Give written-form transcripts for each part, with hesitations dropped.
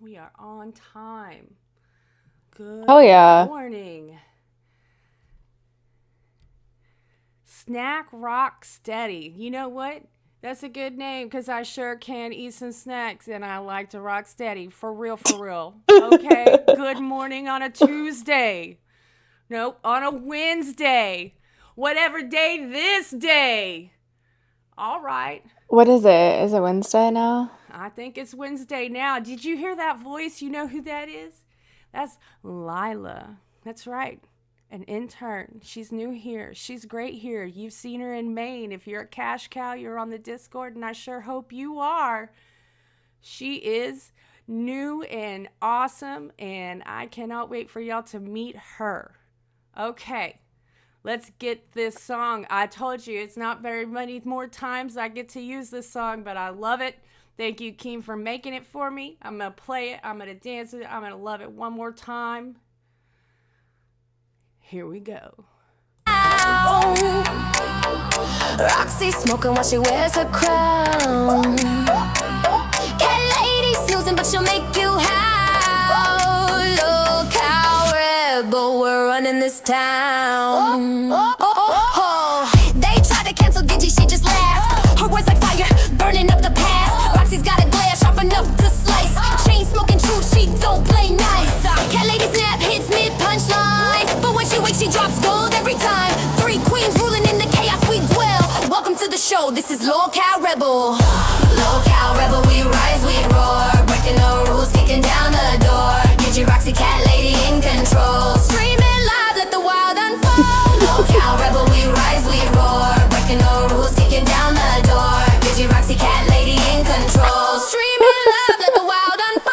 We are on time. Oh Good yeah. morning. Snack Rock Steady. You know what? That's a good name because I sure can eat some snacks and I like to rock steady. For real, for real. Okay. Good morning on a Tuesday. Nope, on a Wednesday. Whatever day this day. All right. What is it? Is it Wednesday now? I think it's Wednesday now. Did you hear that voice? You know who that is? That's Lila. That's right. An intern. She's new here. She's great here. You've seen her in Maine. If you're a cash cow, you're on the Discord, and I sure hope you are. She is new and awesome, and I cannot wait for y'all to meet her. Okay, let's get this song. I told you it's not very many more times I get to use this song, but I love it. Thank you, Keem, for making it for me. I'm going to play it. I'm going to dance it. I'm going to love it one more time. Here we go. Roxy smoking while she wears her crown. Cat lady snoozing, but she'll make you howl. Look how rebel we're running this town. They tried to cancel Gigi, she just laughed. Her words like fire, burning up the past. Roxy's got a glare sharp enough to slice. Chain smoking true, she don't play nice. Cat lady snap hits mid punchline, but when she wakes, she drops gold every time. Three queens ruling in the chaos we dwell. Welcome to the show, this is Local Rebel. Local Rebel, we rise, we roar. Breaking the rules, kicking down the door. Gigi, Roxy, cat lady in control. Streaming live, let the wild unfold. Local Rebel, we rise, we roar. Breaking the rules, kicking down the door. Gigi, Roxy, cat lady in control. Streaming live, let the wild unfold.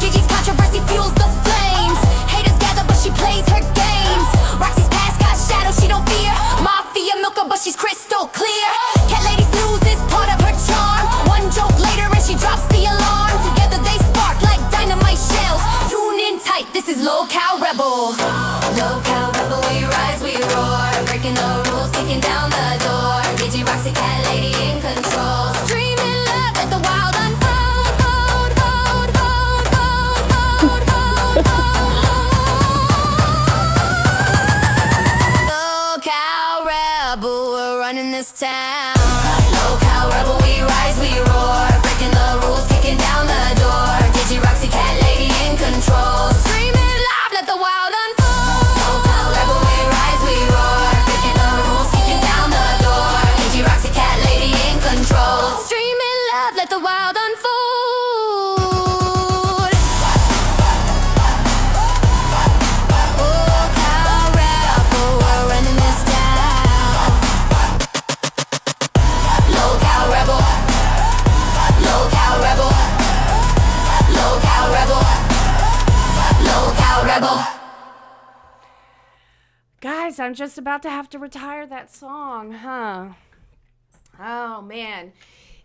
Gigi's controversy fuels the flames. Haters gather, but she plays her games. Roxy's past got shadows she don't fear. Mafia milker, but she's crystal clear. Cat lady snooze is part of her charm. One joke later and she drops the alarm. Together they spark like dynamite shells. Tune in tight, this is Local Rebel. Local Rebel, we rise, we roar. Breaking the rules, kicking down the door. Gigi, Roxy, cat lady in control. Streaming love, let the wild unfold. Local Rebel, we're running this town. Local Rebel, we rise, we roar. Breaking the rules, kicking down the door. Digi, Roxy, cat lady in control. Screaming loud, let the wild unfold. Local Rebel, we rise, we roar. Breaking the rules, kicking down the door. Digi, Roxy, cat lady in control. Streaming loud, let the wild unfold. Local Rebel, we're running this town. Local Rebel, Local Rebel, Local Rebel, Local Rebel. Guys, I'm just about to have to retire that song, huh? Oh man.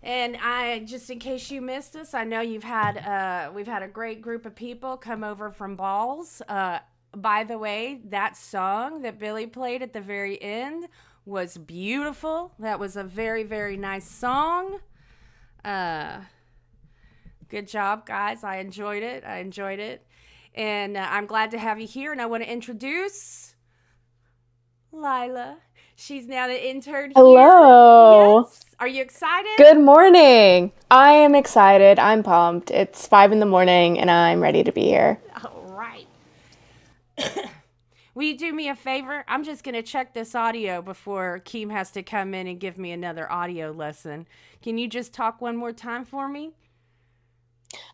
And I just in case you missed us, I know we've had a great group of people come over from Balls. By the way, that song that Billy played at the very end was beautiful. That was a very, very nice song. Uh Good job, guys. I enjoyed it. I enjoyed it. And I'm glad to have you here. And I want to introduce Lila. She's now the intern here. Hello. Yes. Are you excited? Good morning. I am excited. I'm pumped. It's 5 in the morning and I'm ready to be here. All right. Will you do me a favor? I'm just going to check this audio before Keem has to come in and give me another audio lesson. Can you just talk one more time for me?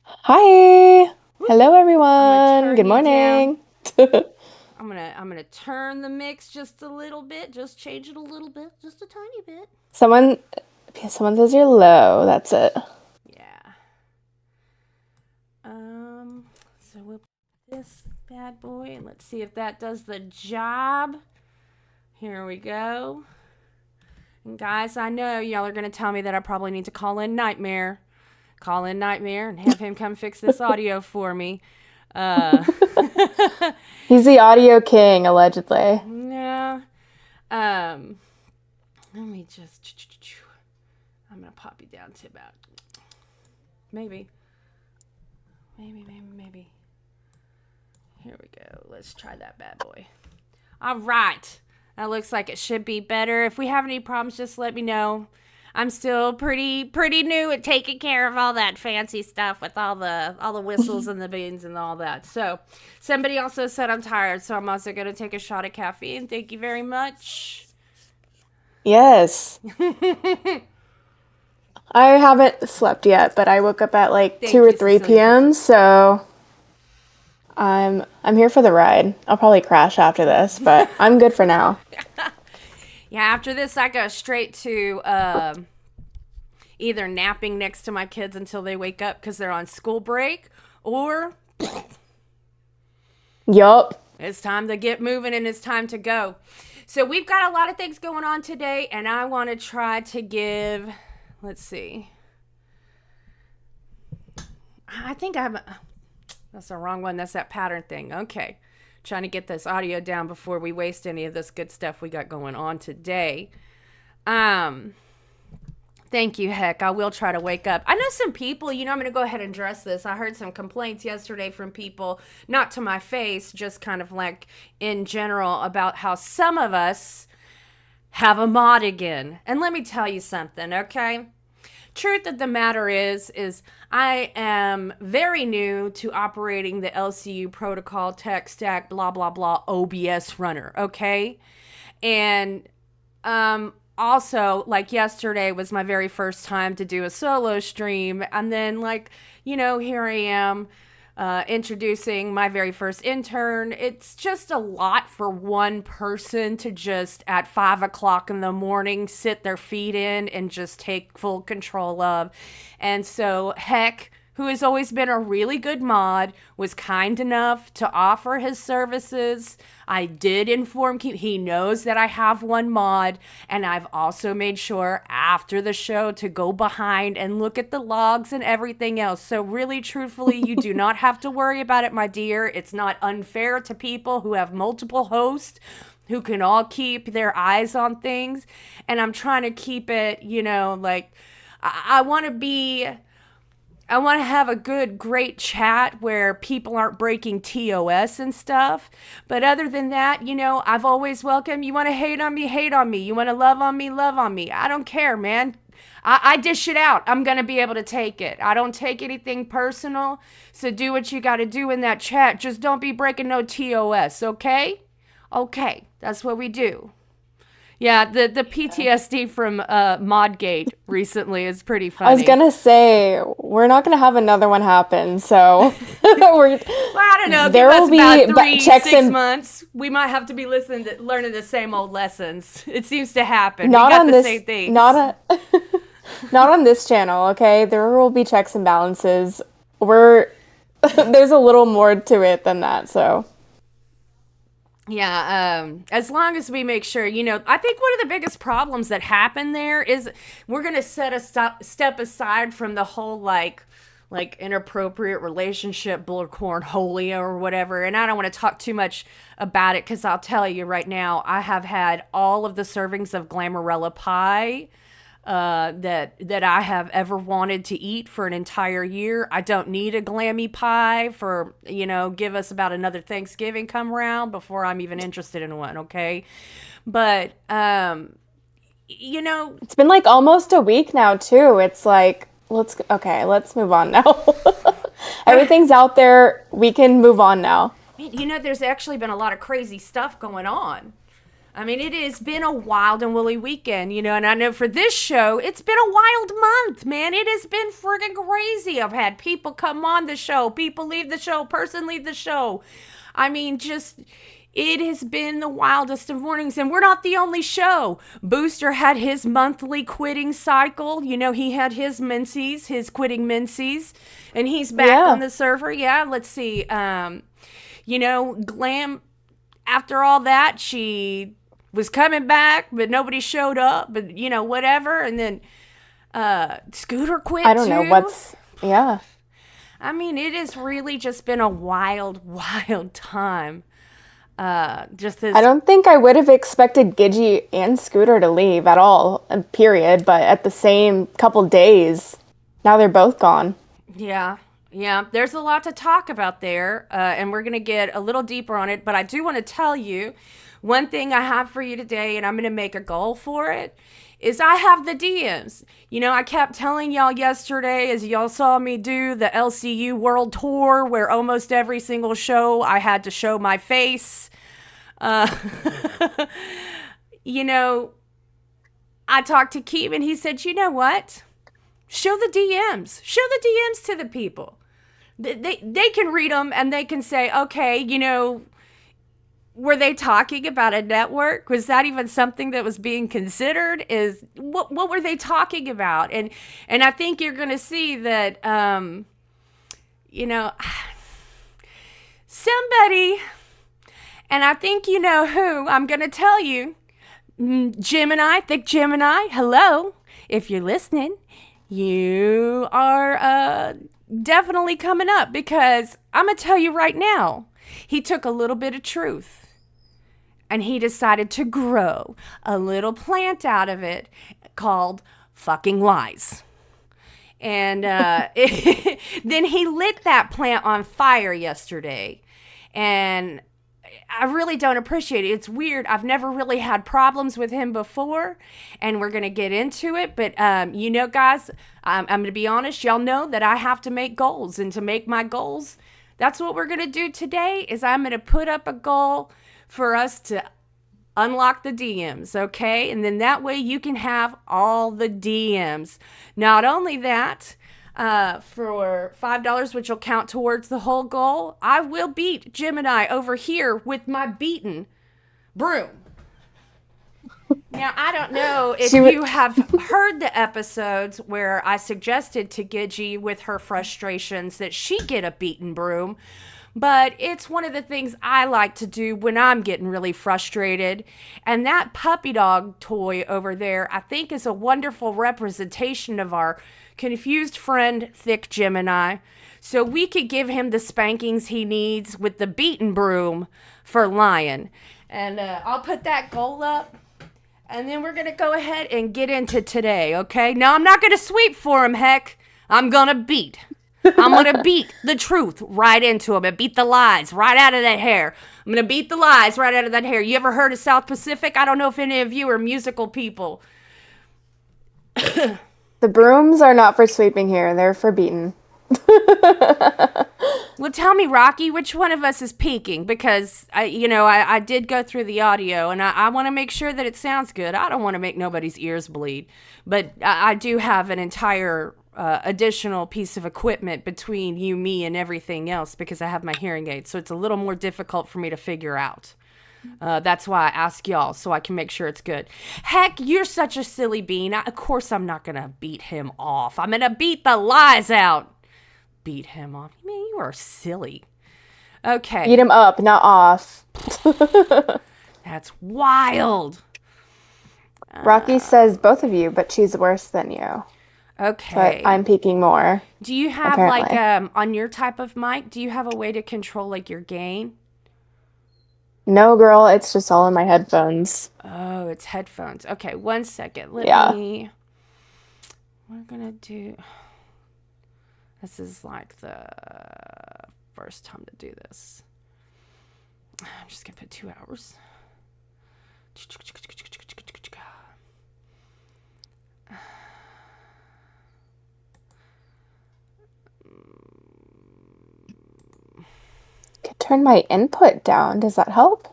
Hi. Hello, I'm gonna everyone. turn Good you down. morning. I'm gonna turn the mix just a little bit, just change it a little bit, just a tiny bit. Someone, someone says you're low. That's it. Yeah. So we'll put this bad boy and let's see if that does the job. Here we go. And guys, I know y'all are gonna tell me that I probably need to call in Nightmare and have him come fix this audio for me. Uh, He's the audio king, allegedly. yeah. Um, let me just. I'm going to pop you down to about maybe. Here we go. Let's try that bad boy. All right. That looks like it should be better. If we have any problems, just let me know. I'm still pretty new at taking care of all that fancy stuff with all the whistles and the beans and all that. So, somebody also said I'm tired, so I'm also going to take a shot of caffeine. Thank you very much. Yes. I haven't slept yet, but I woke up at like 2 or 3 p.m., so I'm here for the ride. I'll probably crash after this, but I'm good for now. Yeah, after this, I go straight to either napping next to my kids until they wake up because they're on school break, or Yup. it's time to get moving and it's time to go. So we've got a lot of things going on today, and I want to try to give, let's see. I think that's the wrong one. That's that pattern thing. Okay. Trying to get this audio down before we waste any of this good stuff we got going on today. Thank you, Heck. I will try to wake up. I know some people, I'm going to go ahead and address this. I heard some complaints yesterday from people, not to my face, just kind of like in general, about how some of us have a mod again. And let me tell you something, okay? Truth of the matter is I am very new to operating the LCU protocol, tech stack, blah, blah, blah, OBS runner, okay? And also, like yesterday was my very first time to do a solo stream. And then, here I am introducing my very first intern. It's just a lot for one person to just at 5 o'clock in the morning sit their feet in and just take full control of. And so, Heck, who has always been a really good mod, was kind enough to offer his services. I did inform he knows that I have one mod, and I've also made sure after the show to go behind and look at the logs and everything else. So really, truthfully, you do not have to worry about it, my dear. It's not unfair to people who have multiple hosts who can all keep their eyes on things. And I'm trying to keep it, I want to have a good, great chat where people aren't breaking TOS and stuff. But other than that, I've always welcomed, you want to hate on me, hate on me. You want to love on me, love on me. I don't care, man. I dish it out. I'm going to be able to take it. I don't take anything personal. So do what you got to do in that chat. Just don't be breaking no TOS, okay? Okay, that's what we do. Yeah, the PTSD from Modgate recently is pretty funny. I was going to say, we're not going to have another one happen, so... I don't know. There will be about 6 checks months. We might have to be learning the same old lessons. It seems to happen. Not we got on the this, same things. Not on this channel, okay? There will be checks and balances. There's a little more to it than that, so... Yeah, as long as we make sure, I think one of the biggest problems that happen there is we're going to set a step aside from the whole, like inappropriate relationship, cornholia or whatever. And I don't want to talk too much about it because I'll tell you right now, I have had all of the servings of Glamarella pie that I have ever wanted to eat for an entire year. I don't need a glammy pie for, give us about another Thanksgiving come around before I'm even interested in one, okay? But, It's been like almost a week now, too. It's like, let's move on now. Everything's out there. We can move on now. There's actually been a lot of crazy stuff going on. I mean, it has been a wild and woolly weekend, and I know for this show, it's been a wild month, man. It has been friggin' crazy. I've had people come on the show, people leave the show, person leave the show. I mean, it has been the wildest of mornings, and we're not the only show. Booster had his monthly quitting cycle. He had his quitting menses, and he's back on the server. Yeah, let's see. Glam, after all that, she was coming back, but nobody showed up, but whatever. And then Scooter quit. I don't know I mean, it has really just been a wild, wild time. Just this. I don't think I would have expected Gidgey and Scooter to leave at all, period. But at the same couple days, now they're both gone. Yeah. Yeah, there's a lot to talk about there, and we're going to get a little deeper on it. But I do want to tell you one thing I have for you today, and I'm going to make a goal for it, is I have the DMs. You know, I kept telling y'all yesterday as y'all saw me do the LCU World Tour where almost every single show I had to show my face. You know, I talked to Keem and he said, you know what? Show the DMs. Show the DMs to the people. They can read them and they can say, okay, you know, were they talking about a network? Was that even something that was being considered? Is what were they talking about? And I think you're going to see that, you know, somebody, and I think you know who, I'm going to tell you, Gemini, Thick Gemini, hello, if you're listening, you are definitely coming up because I'm going to tell you right now, he took a little bit of truth and he decided to grow a little plant out of it called fucking lies. And then he lit that plant on fire yesterday. And I really don't appreciate it. It's weird. I've never really had problems with him before, and we're going to get into it. But, you know, guys, I'm going to be honest. Y'all know that I have to make goals, and to make my goals, that's what we're going to do today is I'm going to put up a goal for us to unlock the DMs, okay? And then that way you can have all the DMs. Not only that, for $5, which will count towards the whole goal, I will beat Gemini over here with my beaten broom. Now, I don't know if you have heard the episodes where I suggested to Gidgey with her frustrations that she get a beaten broom, but it's one of the things I like to do when I'm getting really frustrated. And that puppy dog toy over there, I think, is a wonderful representation of our confused friend, Thick Gemini. So we could give him the spankings he needs with the beaten broom for lying. And I'll put that goal up. And then we're going to go ahead and get into today, okay? Now, I'm not going to sweep for him, heck. I'm going to beat. I'm going to beat the truth right into him and beat the lies right out of that hair. I'm going to beat the lies right out of that hair. You ever heard of South Pacific? I don't know if any of you are musical people. The brooms are not for sweeping here. They're for beating. Well, tell me, Rocky, which one of us is peaking? Because, I did go through the audio, and I want to make sure that it sounds good. I don't want to make nobody's ears bleed. But I do have an entire additional piece of equipment between you, me, and everything else because I have my hearing aids. So it's a little more difficult for me to figure out. That's why I ask y'all, so I can make sure it's good. Heck, you're such a silly bean. Of course I'm not going to beat him off. I'm going to beat the lies out. Beat him off. Man, you are silly. Okay. Beat him up, not off. That's wild. Rocky says both of you, but she's worse than you. Okay. But I'm peaking more. Do you have, apparently. on your type of mic, do you have a way to control, your gain? No, girl, it's just all in my headphones. Oh, it's headphones. Okay, 1 second. We're going to do... This is like the first time to do this. I'm just going to put 2 hours. Could turn my input down. Does that help?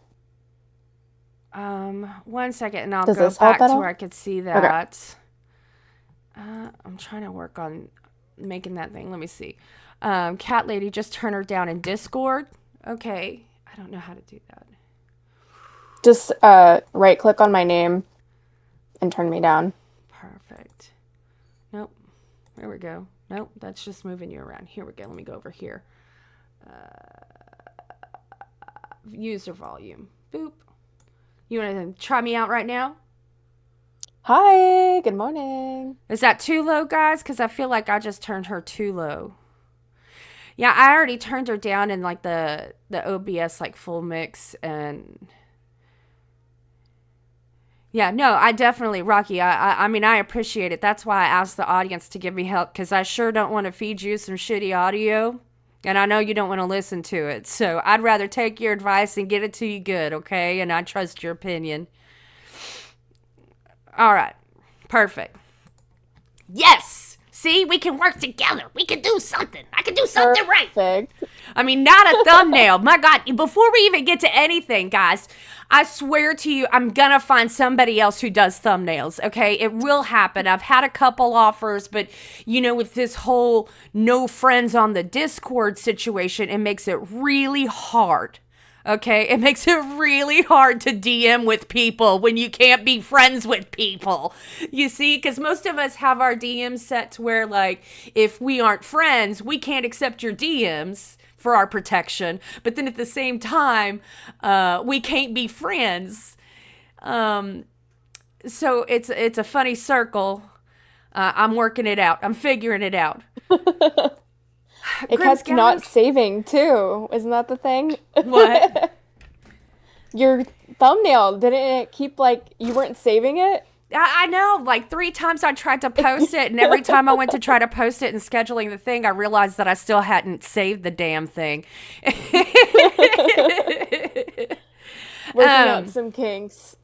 1 second, and I'll Does go this help back at to all? where I could see that. Okay. I'm trying to work on making that thing. Let me see. Cat lady, just turn her down in Discord. Okay. I don't know how to do that. Just right click on my name and turn me down. Perfect. Nope. There we go. Nope. That's just moving you around. Here we go. Let me go over here. User volume. Boop. You want to try me out right now? Hi, good morning. Is that too low, guys? Because I feel like I just turned her too low. Yeah, I already turned her down in like the OBS like full mix. And yeah, no, I definitely, Rocky, I mean, I appreciate it. That's why I asked the audience to give me help, because I sure don't want to feed you some shitty audio. And I know you don't want to listen to it. So I'd rather take your advice and get it to you good, okay? And I trust your opinion. All right. Perfect. Yes! See, we can work together. We can do something. I can do something right. Perfect. I mean, not a thumbnail. My God, before we even get to anything, guys, I swear to you, I'm gonna find somebody else who does thumbnails, okay? It will happen. I've had a couple offers, but, you know, with this whole no friends on the Discord situation, it makes it really hard. Okay, it makes it really hard to DM with people when you can't be friends with people. You see, because most of us have our DMs set to where, like, if we aren't friends, we can't accept your DMs for our protection. But then at the same time, we can't be friends. So it's a funny circle. I'm working it out. I'm figuring it out. It kept not saving too. Isn't that the thing? What? Your thumbnail, didn't it keep like you weren't saving it? I know, like 3 times I tried to post it, and every time I went to try to post it and scheduling the thing, I realized that I still hadn't saved the damn thing. Working out some kinks.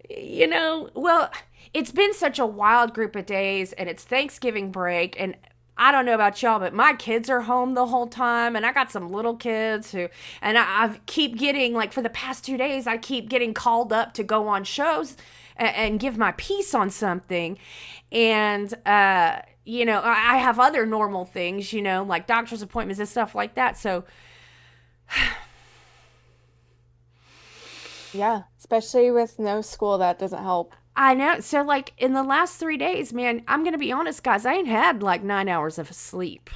You know, well, it's been such a wild group of days, and it's Thanksgiving break, and I don't know about y'all, but my kids are home the whole time, and I got some little kids who, and I keep getting, like, for the past 2 days, I keep getting called up to go on shows and give my piece on something. And, you know, I have other normal things, you know, like doctor's appointments and stuff like that. So, yeah, especially with no school, that doesn't help. I know. So, like, in the last 3 days, man, I'm going to be honest, guys, I ain't had like 9 hours of sleep.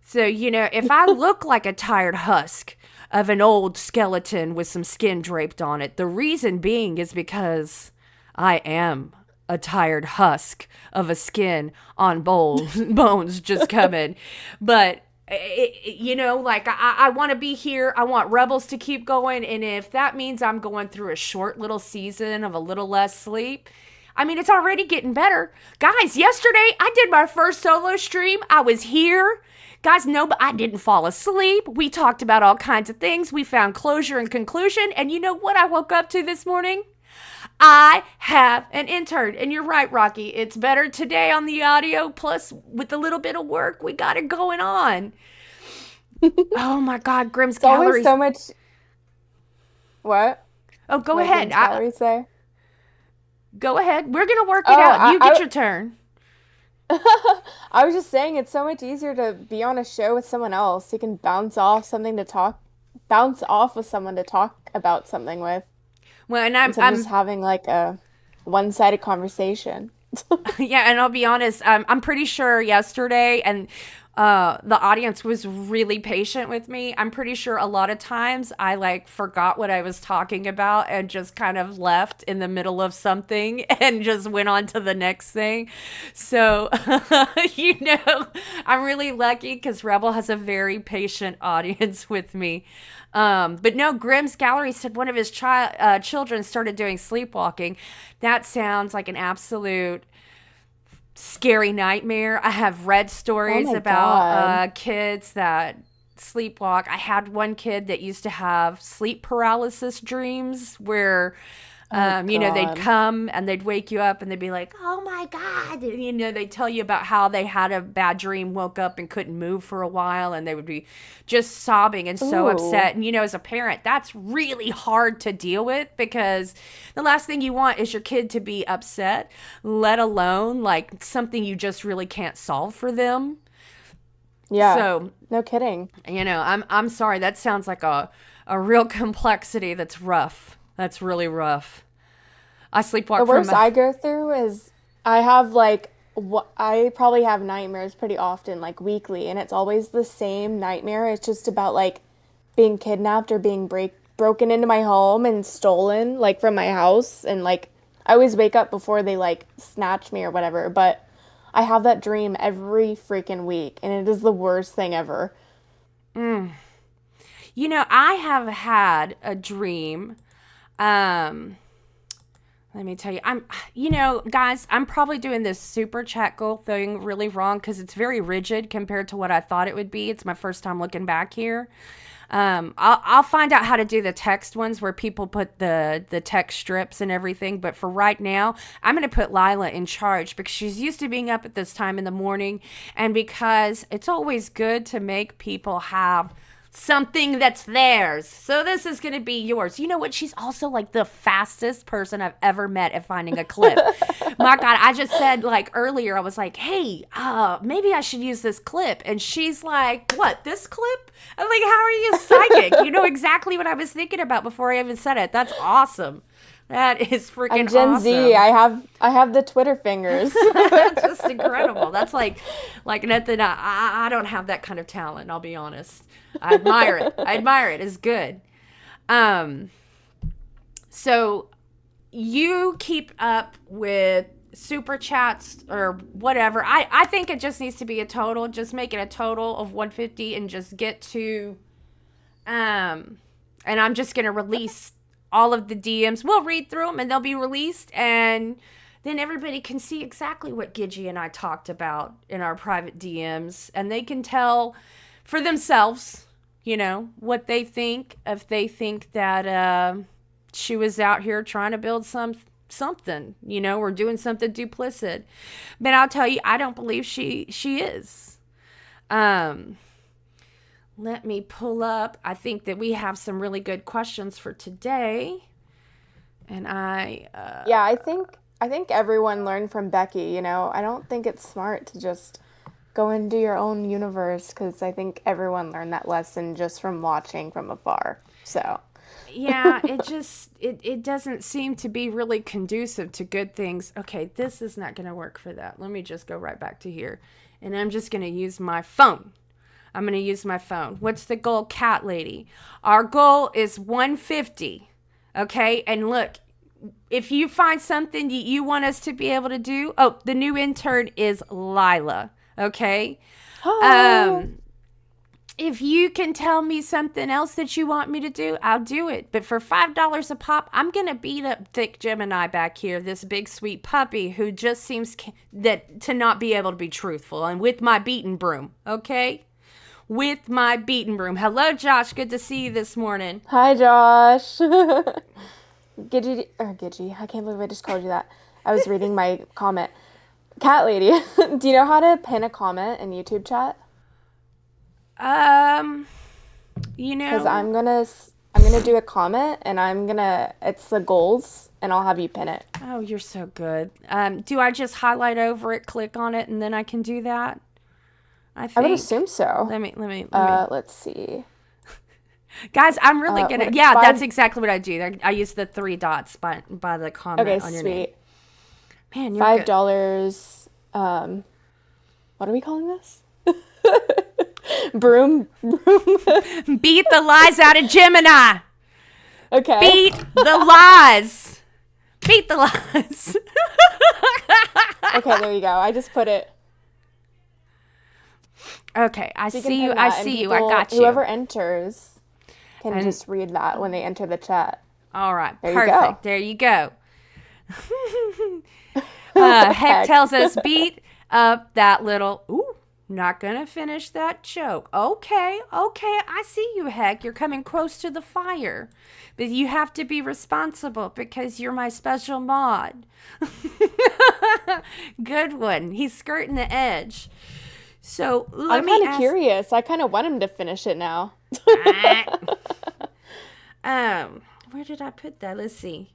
So, you know, if I look like a tired husk of an old skeleton with some skin draped on it, the reason being is because I am a tired husk of a skin on bones just coming. But, you know, like, I want to be here. I want Rebels to keep going. And if that means I'm going through a short little season of a little less sleep, I mean, it's already getting better. Guys, yesterday I did my first solo stream. I was here. Guys, no, but I didn't fall asleep. We talked about all kinds of things. We found closure and conclusion. And you know what I woke up to this morning? I have an intern. And you're right, Rocky. It's better today on the audio. Plus, with a little bit of work, we got it going on. Oh, my God. Grimm's Gallery. Always so much. What? Oh, go What ahead. Grimm's Gallery say? Go ahead. We're going to work it out. You get your turn. I was just saying it's so much easier to be on a show with someone else. You can bounce off with someone to talk about something with. Well, and instead of just having like a one-sided conversation. Yeah, and I'll be honest, I'm pretty sure yesterday, and the audience was really patient with me. I'm pretty sure a lot of times I like forgot what I was talking about and just kind of left in the middle of something and just went on to the next thing. So, you know, I'm really lucky because Rebel has a very patient audience with me. But no, Grimm's Gallery said one of his children started doing sleepwalking. That sounds like an absolute scary nightmare. I have read stories about kids that sleepwalk. I had one kid that used to have sleep paralysis dreams where you know, they'd come and they'd wake you up and they'd be like, oh my God. And, you know, they'd tell you about how they had a bad dream, woke up and couldn't move for a while. And they would be just sobbing and so upset. And, you know, as a parent, that's really hard to deal with because the last thing you want is your kid to be upset, let alone like something you just really can't solve for them. Yeah. So, no kidding. You know, I'm sorry. That sounds like a real complexity that's rough. That's really rough. I sleepwalk. The worst I go through is I have like I probably have nightmares pretty often, like weekly, and it's always the same nightmare. It's just about like being kidnapped or being broken into my home and stolen like from my house, and like I always wake up before they like snatch me or whatever. But I have that dream every freaking week, and it is the worst thing ever. You know, I have had a dream. Let me tell you, guys, I'm probably doing this super chat goal thing really wrong because it's very rigid compared to what I thought it would be. It's my first time looking back here. I'll find out how to do the text ones where people put the text strips and everything. But for right now, I'm going to put Lila in charge because she's used to being up at this time in the morning. And because it's always good to make people have something that's theirs. So this is going to be yours. You know what? She's also like the fastest person I've ever met at finding a clip. My God, I just said like earlier, I was like, hey, maybe I should use this clip. And she's like, what, this clip? I'm like, how are you psychic? You know exactly what I was thinking about before I even said it. That's awesome. That is freaking I'm Gen awesome. Z. I have the Twitter fingers. That's just incredible. That's like nothing. I don't have that kind of talent. I'll be honest. I admire it. I admire it. It's good. So you keep up with super chats or whatever. I think it just needs to be a total. Just make it a total of 150 and just get to. And I'm just gonna release all of the DMs. We'll read through them and they'll be released, and then everybody can see exactly what Gidgy and I talked about in our private DMs, and they can tell for themselves, you know, what they think. If they think that she was out here trying to build something, you know, or doing something duplicit. But I'll tell you, I don't believe she is. Let me pull up. I think that we have some really good questions for today. And yeah, I think everyone learned from Becky, you know. I don't think it's smart to just go into your own universe because I think everyone learned that lesson just from watching from afar. So yeah, it doesn't seem to be really conducive to good things. Okay, this is not going to work for that. Let me just go right back to here. And I'm just going to use my phone. I'm going to use my phone. What's the goal, Cat Lady? Our goal is 150. Okay? And look, if you find something you want us to be able to do, the new intern is Lila. Okay? oh. If you can tell me something else that you want me to do, I'll do it. But for $5 a pop, I'm going to beat up Thick Gemini back here, this big sweet puppy who just seems to not be able to be truthful. And with my beating broom, okay? With my beating broom. Hello, Josh. Good to see you this morning. Hi, Josh. Gidgy. I can't believe I just called you that. I was reading my comment. Cat Lady, do you know how to pin a comment in YouTube chat? You know, because I'm gonna do a comment and it's the goals and I'll have you pin it. Oh, you're so good. Do I just highlight over it, click on it, and then I can do that? I would assume so. Let me. Let's see. Guys, I'm really gonna. Yeah, that's exactly what I do. I use the 3 dots by the comment on your name. Man, you're $5. What are we calling this? Broom. Beat the lies out of Gemini. Okay. Beat the lies. Beat the lies. Okay, there you go. I just put it. Okay, I see you. I got you. Whoever enters can just read that when they enter the chat. All right, there perfect. There you go. Heck tells us beat up that little. Ooh, not gonna finish that joke. Okay, I see you, Heck. You're coming close to the fire, but you have to be responsible because you're my special mod. Good one. He's skirting the edge. So I'm kind of curious. I kind of want him to finish it now. Where did I put that? Let's see.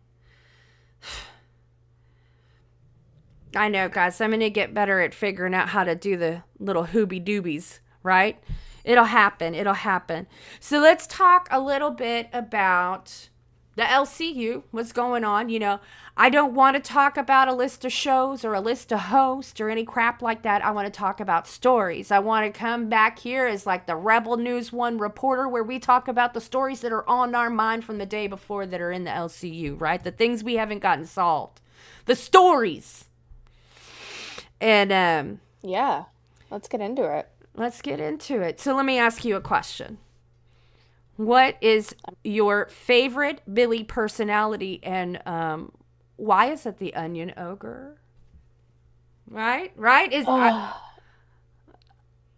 I know, guys. I'm going to get better at figuring out how to do the little hoobie doobies, right? It'll happen. So let's talk a little bit about the LCU, what's going on. You know, I don't want to talk about a list of shows or a list of hosts or any crap like that. I want to talk about stories. I want to come back here as like the Rebel News 1 reporter where we talk about the stories that are on our mind from the day before that are in the LCU, right? The things we haven't gotten solved. The stories. And yeah, let's get into it. Let's get into it. So let me ask you a question. What is your favorite Billy personality, and why is it the Onion Ogre? Right?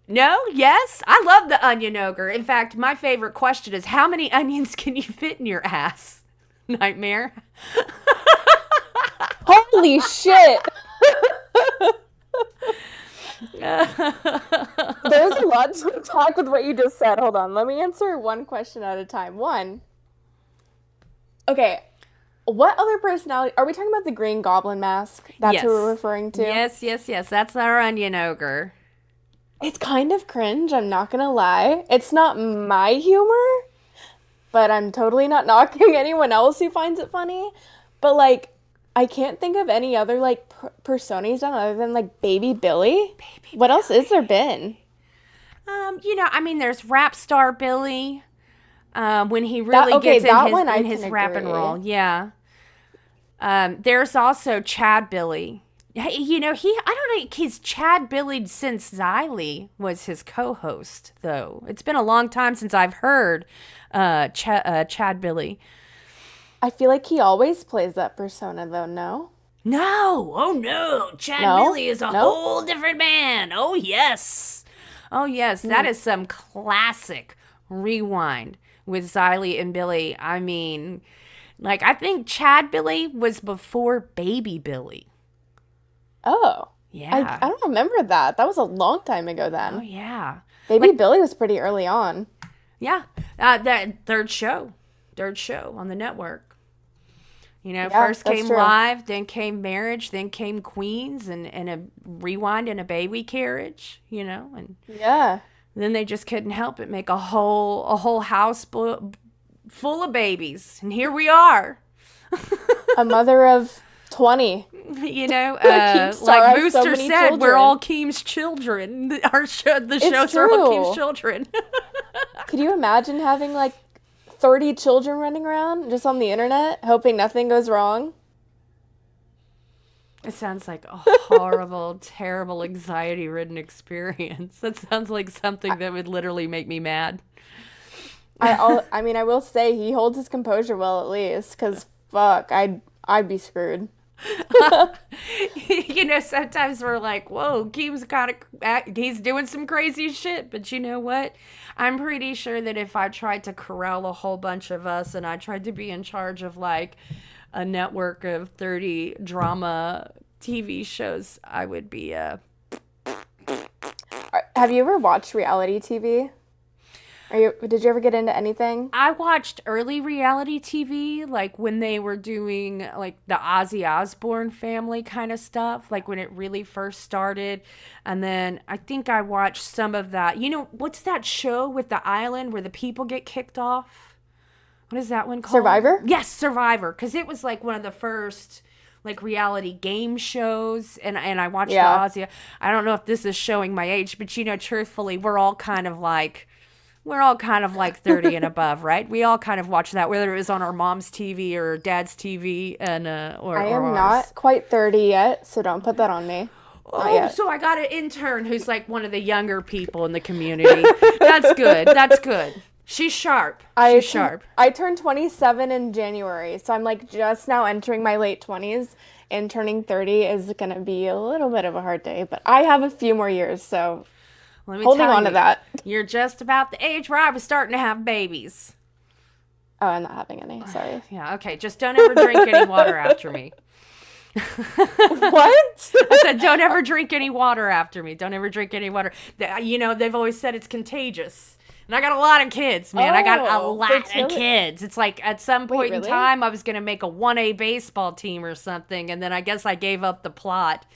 No? Yes? I love the Onion Ogre. In fact, my favorite question is, how many onions can you fit in your ass? Nightmare. Holy shit! There's a lot to unpack with what you just said. Hold on. Let me answer one question at a time. One. Okay. What other personality? Are we talking about the Green Goblin mask? That's who we're referring to? Yes. That's our Onion Ogre. It's kind of cringe, I'm not gonna lie. It's not my humor, but I'm totally not knocking anyone else who finds it funny. But, like, I can't think of any other, like, persona he's done other than, like, Baby Billy. What else is there been? There's Rap Star Billy. When he really gets in his rap and roll. Yeah. There's also Chad Billy. I don't think he's Chad Billy since Xylee was his co-host, though. It's been a long time since I've heard Chad Billy. I feel like he always plays that persona, though, no? No. Oh, no. Chad Billy is a whole different man. Oh, yes. That is some classic Rewind with Xylee and Billy. I mean, like, I think Chad Billy was before Baby Billy. Oh. Yeah. I don't remember that. That was a long time ago then. Oh, yeah. Baby Billy was pretty early on. Yeah. That third show on the network. First came Live, then came Marriage, then came Queens, and a Rewind and a baby carriage, and yeah. Then they just couldn't help it, make a whole house full of babies, and here we are. A mother of 20. Like Booster said, children. We're all Keem's children. The shows are all Keem's children. Could you imagine having like 30 children running around just on the internet, hoping nothing goes wrong? It sounds like a horrible, terrible, anxiety-ridden experience. That sounds like something that would literally make me mad. I will say he holds his composure well, at least, because fuck, I'd be screwed. Sometimes we're like, whoa, Keem's he's doing some crazy shit, but you know what? I'm pretty sure that if I tried to corral a whole bunch of us and I tried to be in charge of like a network of 30 drama TV shows, I would be Have you ever watched reality TV? Did you ever get into anything? I watched early reality TV, like when they were doing like the Ozzy Osbourne family kind of stuff, like when it really first started. And then I think I watched some of that. What's that show with the island where the people get kicked off? What is that one called? Survivor? Yes, Survivor. Because it was like one of the first like reality game shows. And I watched the Ozzy. I don't know if this is showing my age, but truthfully, we're all kind of like 30 and above, right? We all kind of watch that, whether it was on our mom's TV or dad's TV, and I am not quite 30 yet, so don't put that on me. Oh, so I got an intern who's like one of the younger people in the community. That's good. She's sharp. Sharp. I turned 27 in January, so I'm like just now entering my late 20s, and turning 30 is gonna be a little bit of a hard day, but I have a few more years, so. Holding on to that. You're just about the age where I was starting to have babies. Oh, I'm not having any. Sorry. Yeah, okay. Just don't ever drink any water after me. What? I said, don't ever drink any water after me. Don't ever drink any water. They've always said it's contagious. And I got a lot of kids, man. I got a lot of kids. It's like at some point in time, I was going to make a 1A baseball team or something. And then I guess I gave up the plot.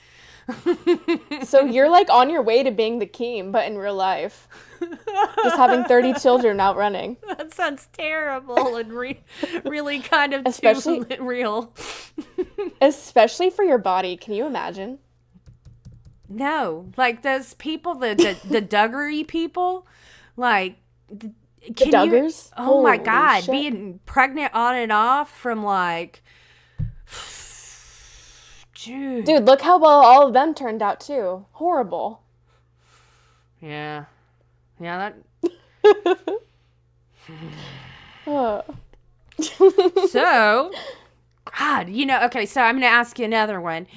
So you're like on your way to being the Keem, but in real life. Just having 30 children out running. That sounds terrible and really kind of too real. Especially for your body. Can you imagine? No. Like those people, the Duggery people, like... The Duggars? Oh my God. Shit. Being pregnant on and off from like... Dude, look how well all of them turned out too. Horrible. Yeah. Yeah, Oh. so, God, okay, so I'm going to ask you another one.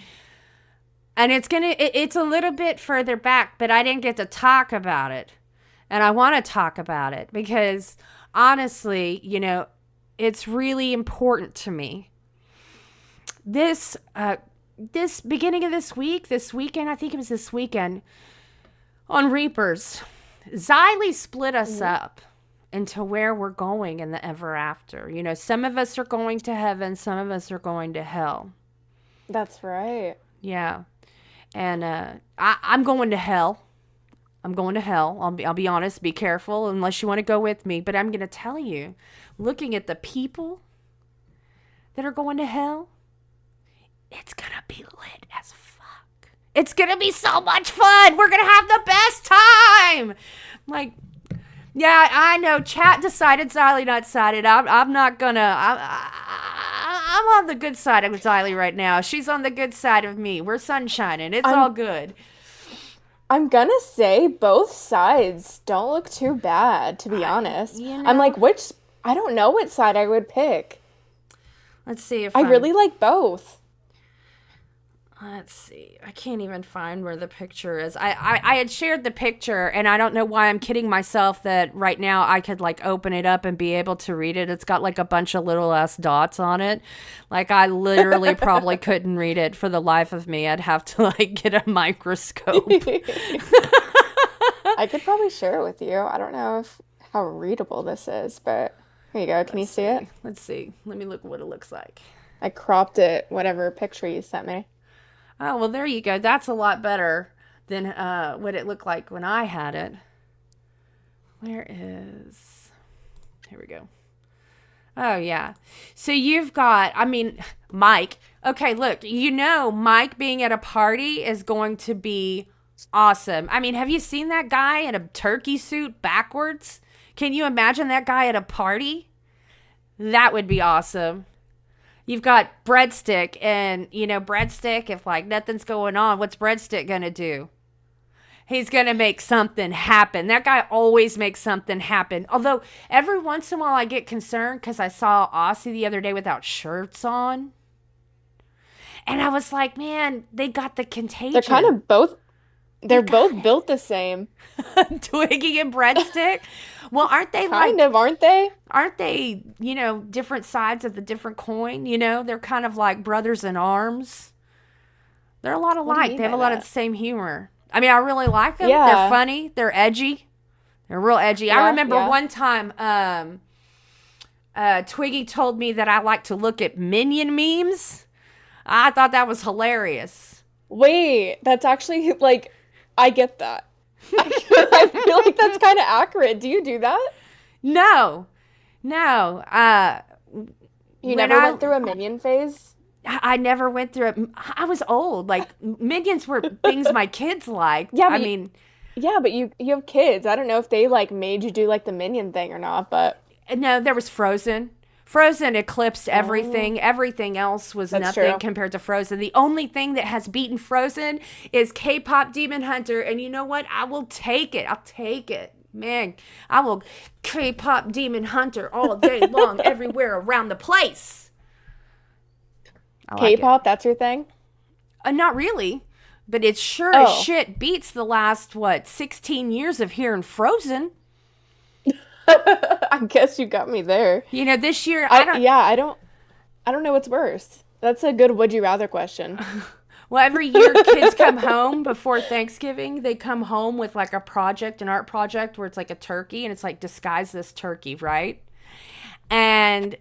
And it's a little bit further back, but I didn't get to talk about it. And I want to talk about it because honestly, it's really important to me. This beginning of this weekend, I think it was this weekend, on Reapers, Xylee split us up into where we're going in the ever after. Some of us are going to heaven, some of us are going to hell. That's right. Yeah. And I'm going to hell. I'm going to hell. I'll be honest. Be careful unless you want to go with me. But I'm going to tell you, looking at the people that are going to hell, it's going to be lit as fuck. It's going to be so much fun. We're going to have the best time. Like, yeah, I know. Chat decided, Xylee not decided. I'm not going to... I'm on the good side of Xylee right now. She's on the good side of me. We're sunshining. It's all good. I'm gonna say both sides don't look too bad, to be honest. I'm like, I don't know what side I would pick. Let's see if I really like both. Let's see. I can't even find where the picture is. I had shared the picture, and I don't know why I'm kidding myself that right now I could, open it up and be able to read it. It's got, a bunch of little ass dots on it. I literally probably couldn't read it for the life of me. I'd have to, get a microscope. I could probably share it with you. I don't know how readable this is, but here you go. Can you see it? Let's see. Let me look what it looks like. I cropped it, whatever picture you sent me. Oh, well, there you go. That's a lot better than what it looked like when I had it. Here we go. Oh, yeah. So you've got, Mike. Okay, look, Mike being at a party is going to be awesome. Have you seen that guy in a turkey suit backwards? Can you imagine that guy at a party? That would be awesome. You've got Breadstick, and, Breadstick, if, nothing's going on, what's Breadstick going to do? He's going to make something happen. That guy always makes something happen. Although, every once in a while I get concerned because I saw Aussie the other day without shirts on. And I was like, man, they got the contagion. They're kind of both... They're both built the same. Twiggy and Breadstick. Well, aren't they aren't they? Aren't they, different sides of the different coin? They're kind of like brothers in arms. They're a lot alike. They have a lot of the same humor. I really like them. Yeah. They're funny. They're edgy. They're real edgy. Yeah, I remember one time Twiggy told me that I like to look at Minion memes. I thought that was hilarious. Wait, that's actually, I get that. I feel like that's kind of accurate. Do you do that? No. You never went through a Minion phase? I never went through it. I was old. Minions were things my kids liked. Yeah, yeah, but you have kids. I don't know if they, made you do, the Minion thing or not, but... No, there was Frozen. Frozen eclipsed everything. Everything else was nothing compared to Frozen. The only thing that has beaten Frozen is K-pop Demon Hunter. And you know what? I will take it. I'll take it. Man, I will K-pop Demon Hunter all day long, everywhere around the place. K-pop, that's your thing? Not really. But it sure as shit beats the last, 16 years of hearing Frozen. I guess you got me there. This year I don't know what's worse. That's a good would you rather question. Well, every year kids come home before Thanksgiving. They come home with an art project where it's a turkey and it's disguise this turkey, right? And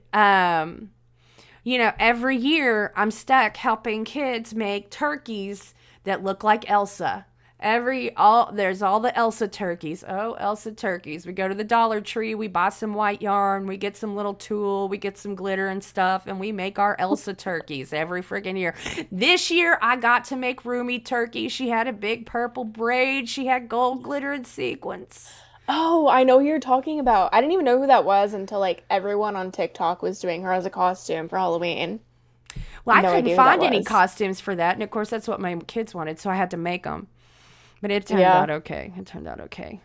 every year I'm stuck helping kids make turkeys that look like Elsa. There's all the Elsa turkeys. Oh, Elsa turkeys. We go to the Dollar Tree, we buy some white yarn, we get some little tulle, we get some glitter and stuff, and we make our Elsa turkeys every friggin' year. This year, I got to make Rumi turkey. She had a big purple braid. She had gold glitter and sequins. Oh, I know who you're talking about. I didn't even know who that was until everyone on TikTok was doing her as a costume for Halloween. Well, I couldn't find any costumes for that, and of course, that's what my kids wanted, so I had to make them. But it turned out okay. It turned out okay.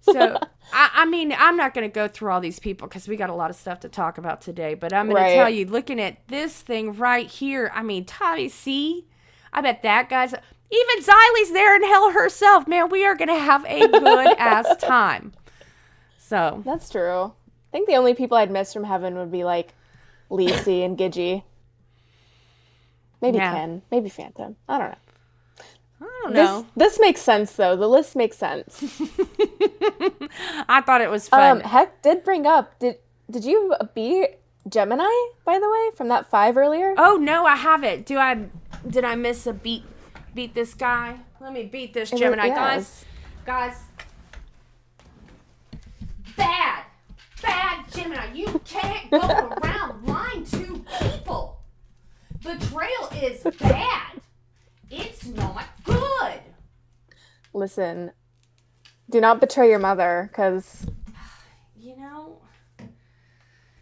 So, I mean, I'm not going to go through all these people because we got a lot of stuff to talk about today. But I'm going to tell you, looking at this thing right here, I mean, Tommy C., I bet that guy's... Even Xylie's there in hell herself. Man, we are going to have a good-ass time. So. That's true. I think the only people I'd miss from heaven would be, like, Lacey and Gidgey. Maybe Ken. Maybe Phantom. I don't know. I don't know. This makes sense, though. The list makes sense. I thought it was fun. Heck did bring up, did you beat Gemini, by the way, from that 5 earlier? Oh, no, I haven't. Did I miss a beat this guy? Let me beat this Gemini. Guys. Bad Gemini. You can't go around lying to people. Betrayal is bad. It's not good. Listen, do not betray your mother, because... You know,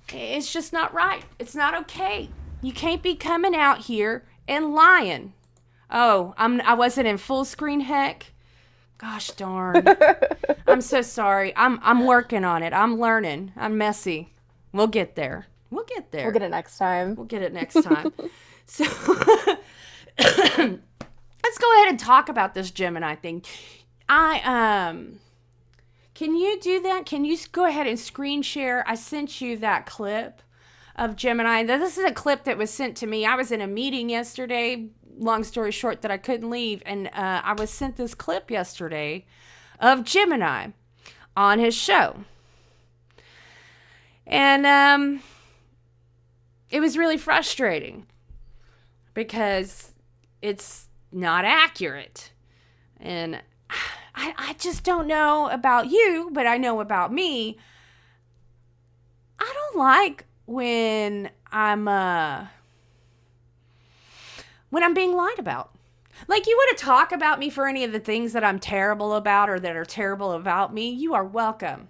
it's just not right. It's not okay. You can't be coming out here and lying. Oh, I wasn't in full screen, heck. Gosh darn. I'm so sorry. I'm working on it. I'm learning. I'm messy. We'll get there. We'll get there. We'll get it next time. So, let's go ahead and talk about this Gemini thing. Can you do that? Can you go ahead and screen share? I sent you that clip of Gemini. This is a clip that was sent to me. I was in a meeting yesterday, long story short, that I couldn't leave, and I was sent this clip yesterday of Gemini on his show. And it was really frustrating because it's not accurate. And I just don't know about you, but I know about me. I don't like when I'm being lied about. Like, you want to talk about me for any of the things that I'm terrible about or that are terrible about me, you are welcome.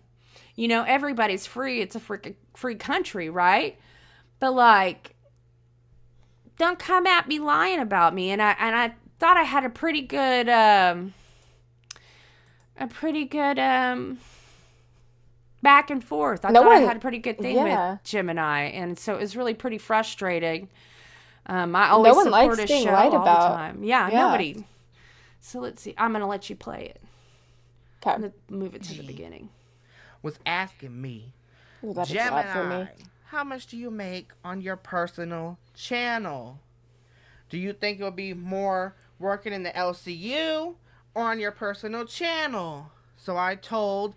You know, everybody's free. It's a free country, right? But, like, don't come at me lying about me. And I thought I had a pretty good back and forth. I thought I had a pretty good thing with Gemini. And so it was really pretty frustrating. I always support his show all the time. Yeah, nobody. So let's see. I'm going to let you play it. Okay. I'm going to move it to the beginning. Was asking me, Gemini, for me. How much do you make on your personal channel? Do you think it'll be more working in the LCU or on your personal channel? So I told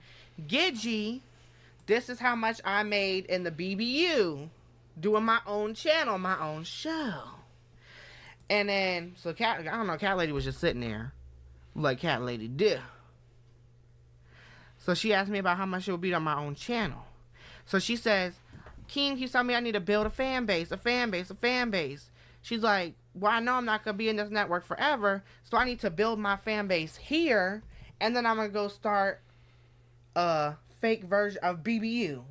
Gidgey, this is how much I made in the BBU, doing my own channel, my own show. And then, so Cat Lady was just sitting there, like Cat Lady did. So she asked me about how much it would be on my own channel. So she says, Keem keeps telling me I need to build a fan base. She's like, well, I know I'm not going to be in this network forever, so I need to build my fan base here, and then I'm going to go start a fake version of BBU.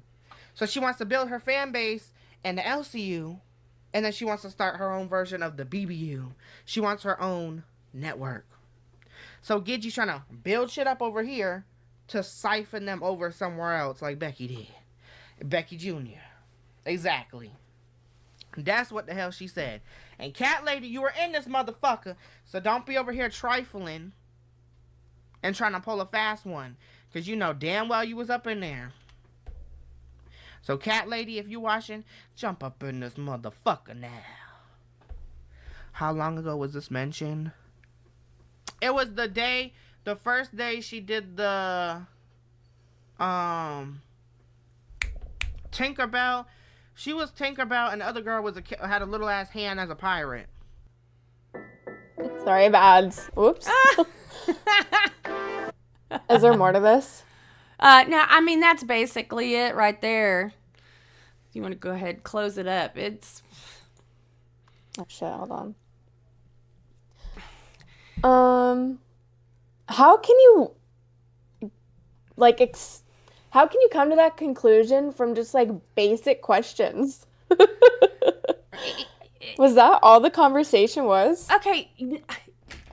So she wants to build her fan base in the LCU, and then she wants to start her own version of the BBU. She wants her own network. So Gidgey's trying to build shit up over here to siphon them over somewhere else like Becky did. Becky Jr. Exactly. That's what the hell she said. And Cat Lady, you were in this motherfucker, so don't be over here trifling and trying to pull a fast one, because you know damn well you was up in there. So Cat Lady, if you watching, jump up in this motherfucker now. How long ago was this mentioned? It was the first day she did the Tinkerbell. She was Tinkerbell, and the other girl had a little ass hand as a pirate. Sorry about ads. Oops. Is there more to this? No, I mean, that's basically it right there. If you want to go ahead and close it up, it's... Oh, shit, hold on. How can you, like, how can you come to that conclusion from just, like, basic questions? Was that all the conversation was? Okay,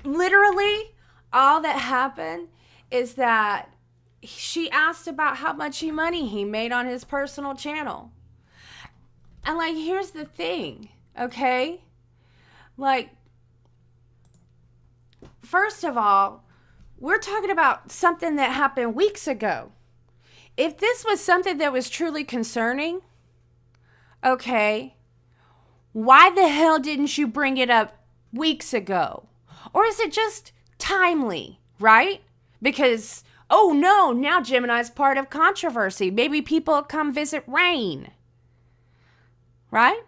literally, all that happened is that she asked about how much money he made on his personal channel. And like, here's the thing, okay? Like, first of all, we're talking about something that happened weeks ago. If this was something that was truly concerning, okay, why the hell didn't you bring it up weeks ago? Or is it just timely, right? Because, oh no, now Gemini's part of controversy. Maybe people come visit Rain. Right?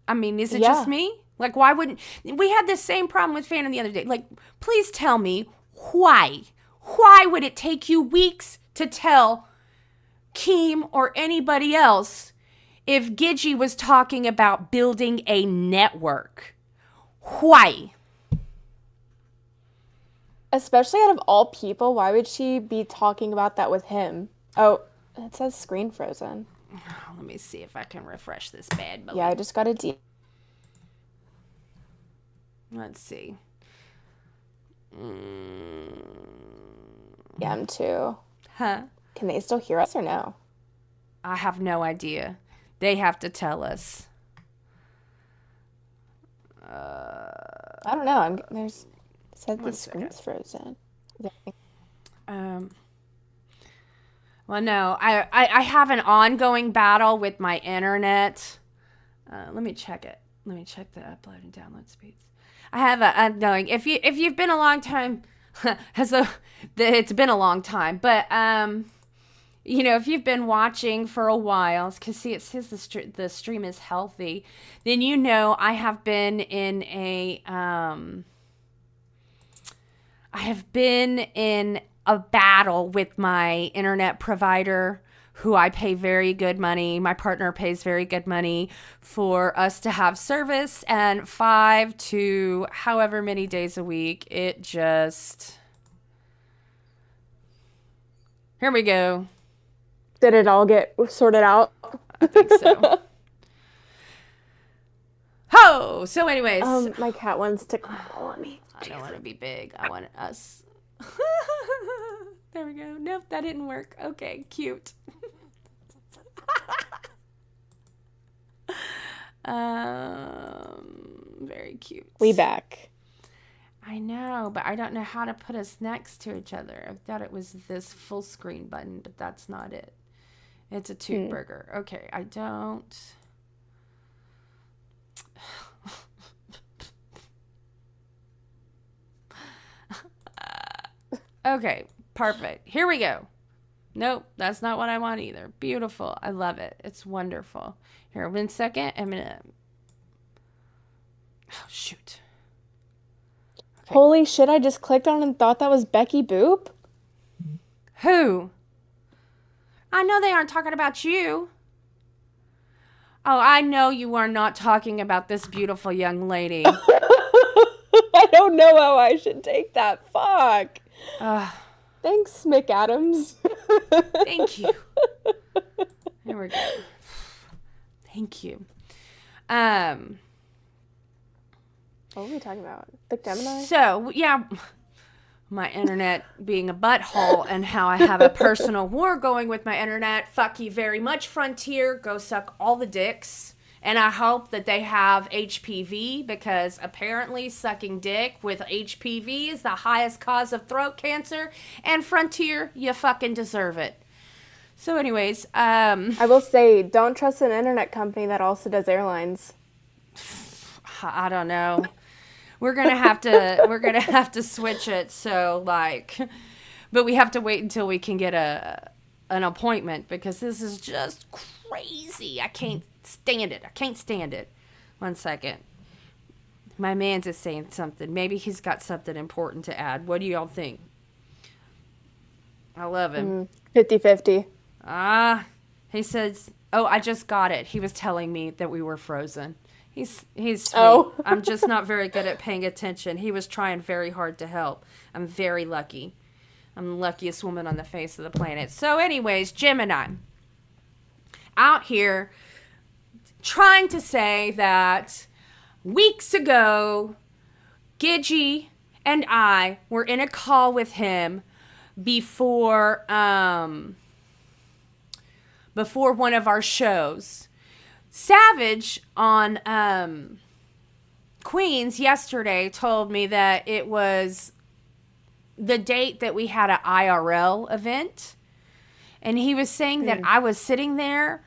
I mean, is it just me? Like, why wouldn't... We had this same problem with Phantom the other day. Like, please tell me why. Why would it take you weeks to tell Keem or anybody else if Gidgey was talking about building a network? Why? Especially out of all people, why would she be talking about that with him? Oh, it says screen frozen. Let me see if I can refresh this bad boy. Yeah, I just got a Let's see. DM too. Huh? Can they still hear us or no? I have no idea. They have to tell us. I don't know. It said the screen's frozen. Well, no, I have an ongoing battle with my internet. Let me check it. Let me check the upload and download speeds. I have a ongoing. If you've been a long time, it's been a long time. But you know, if you've been watching for a while, because see, it says the stream is healthy, then you know I have been in a battle with my internet provider, who I pay very good money. My partner pays very good money for us to have service, and 5 to however many days a week, it just... Here we go. Did it all get sorted out? I think so. Oh, so anyways. My cat wants to crawl on me. I don't want to be big. I want us. There we go. Nope, that didn't work. Okay, cute. Very cute. We back. I know, but I don't know how to put us next to each other. I thought it was this full screen button, but that's not it. It's a toot burger. Okay, I don't. Okay, perfect. Here we go. Nope, that's not what I want either. Beautiful. I love it. It's wonderful. Here, 1 second. I'm gonna... Oh, shoot. Okay. Holy shit, I just clicked on and thought that was Becky Boop. Who? I know they aren't talking about you. Oh, I know you are not talking about this beautiful young lady. I don't know how I should take that. Fuck. Thanks, Mick Adams. Thank you. There we go. Thank you. What were we talking about? The Gemini? So, yeah, my internet being a butthole and how I have a personal war going with my internet. Fuck you very much, Frontier. Go suck all the dicks. And I hope that they have HPV, because apparently sucking dick with HPV is the highest cause of throat cancer. And Frontier, you fucking deserve it. So anyways, I will say, don't trust an internet company that also does airlines. I don't know. We're gonna have to switch it. So like, but we have to wait until we can get an appointment, because this is just crazy. I can't stand it. 1 second. My man's is saying something. Maybe he's got something important to add. What do y'all think? I love him. 50-50. He says, oh, I just got it. He was telling me that we were frozen. He's sweet. Oh. I'm just not very good at paying attention. He was trying very hard to help. I'm very lucky. I'm the luckiest woman on the face of the planet. So anyways, Gemini. Out here trying to say that weeks ago, Gidgey and I were in a call with him before one of our shows. Savage on Queens yesterday told me that it was the date that we had an IRL event. And he was saying that I was sitting there.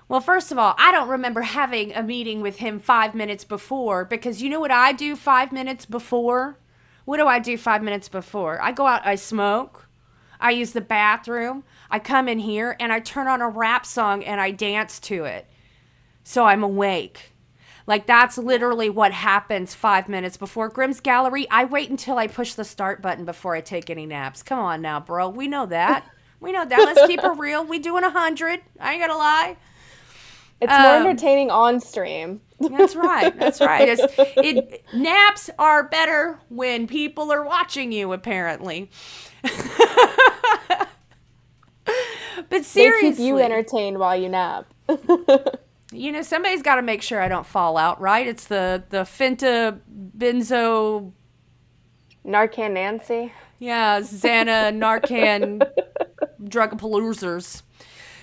Well, first of all, I don't remember having a meeting with him 5 minutes before, because you know what I do 5 minutes before? What do I do 5 minutes before? I go out, I smoke, I use the bathroom, I come in here, and I turn on a rap song and I dance to it. So I'm awake. Like, that's literally what happens 5 minutes before. Grimm's Gallery, I wait until I push the start button before I take any naps. Come on now, bro. We know that. We know that. Let's keep it real. We doing 100. I ain't gonna lie. It's more entertaining on stream. That's right. That's right. Naps are better when people are watching you, apparently. But seriously, They keep you entertained while you nap. You know, somebody's got to make sure I don't fall out, right? It's the Fenta Benzo. Narcan Nancy. Yeah, Xana, Narcan, drug-paloozers.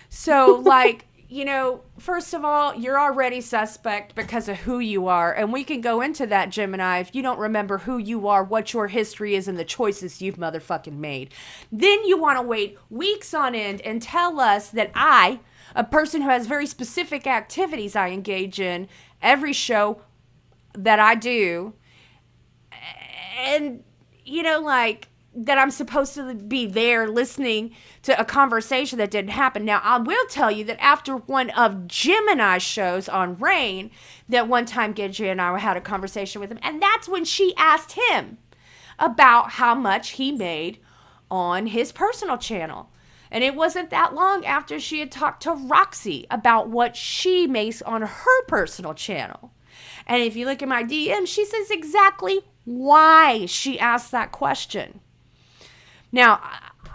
So, like, you know, first of all, you're already suspect because of who you are. And we can go into that, Gemini, if you don't remember who you are, what your history is, and the choices you've motherfucking made. Then you want to wait weeks on end and tell us that I, a person who has very specific activities I engage in every show that I do, and, you know, like, that I'm supposed to be there listening to a conversation that didn't happen. Now, I will tell you that after one of Gemini's shows on Rain, that one time Gidget and I had a conversation with him, and that's when she asked him about how much he made on his personal channel. And it wasn't that long after she had talked to Roxy about what she makes on her personal channel. And if you look at my DM, she says exactly why she asked that question. Now,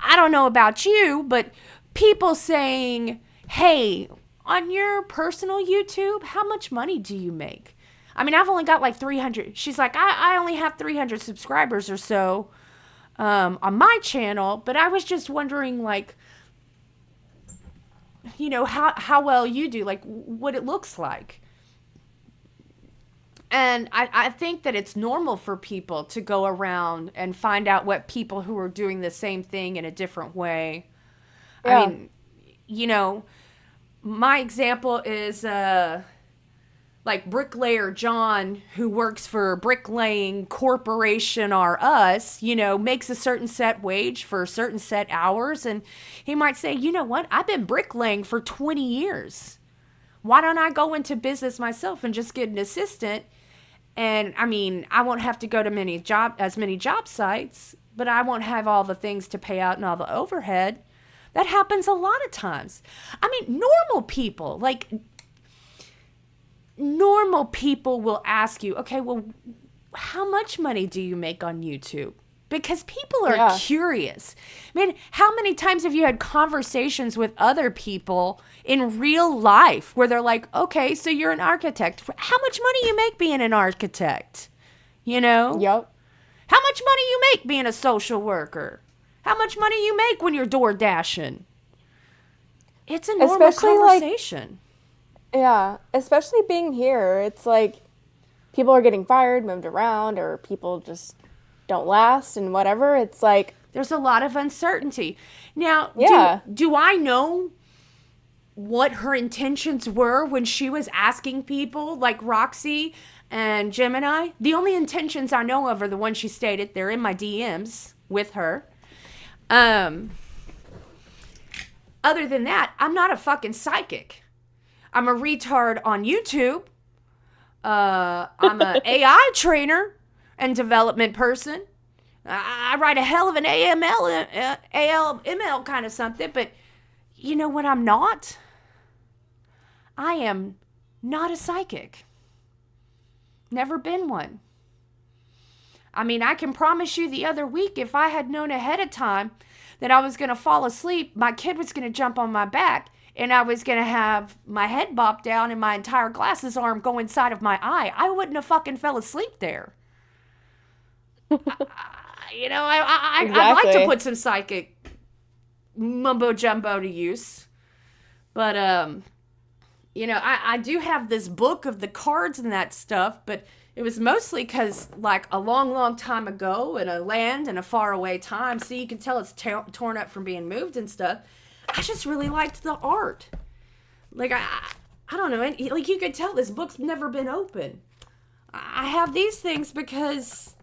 I don't know about you, but people saying, hey, on your personal YouTube, how much money do you make? I mean, I've only got like 300. She's like, I only have 300 subscribers or so on my channel, but I was just wondering, like, you know, how well you do, like what it looks like. And I think that it's normal for people to go around and find out what people who are doing the same thing in a different way. Yeah. I mean, you know, my example is like Bricklayer John, who works for Bricklaying Corporation or Us, you know, makes a certain set wage for certain set hours. And he might say, you know what, I've been bricklaying for 20 years. Why don't I go into business myself and just get an assistant? And I mean, I won't have to go to as many job sites, but I won't have all the things to pay out and all the overhead. That happens a lot of times. I mean, normal people will ask you, okay, well, how much money do you make on YouTube? Because people are curious. I mean, how many times have you had conversations with other people in real life where they're like, okay, so you're an architect. How much money you make being an architect? You know? Yep. How much money you make being a social worker? How much money you make when you're door dashing? It's a normal conversation. Yeah, especially being here. It's like people are getting fired, moved around, or people just don't last and whatever. It's like there's a lot of uncertainty. Now, do I know what her intentions were when she was asking people like Roxy and Gemini? The only intentions I know of are the ones she stated. They're in my DMs with her. Other than that, I'm not a fucking psychic. I'm a retard on YouTube. I'm an AI trainer and development person. I write a hell of an ALML kind of something, but you know what I'm not? I am not a psychic. Never been one. I mean, I can promise you the other week, if I had known ahead of time that I was going to fall asleep, my kid was going to jump on my back, and I was going to have my head bopped down and my entire glasses arm go inside of my eye, I wouldn't have fucking fell asleep there. I'd like to Exactly. put some psychic mumbo jumbo to use, but I do have this book of the cards and that stuff, but it was mostly because, like, a long, long time ago in a land in a faraway time, see, you can tell it's torn up from being moved and stuff. I just really liked the art. Like, I don't know, like, you could tell this book's never been open. I have these things because,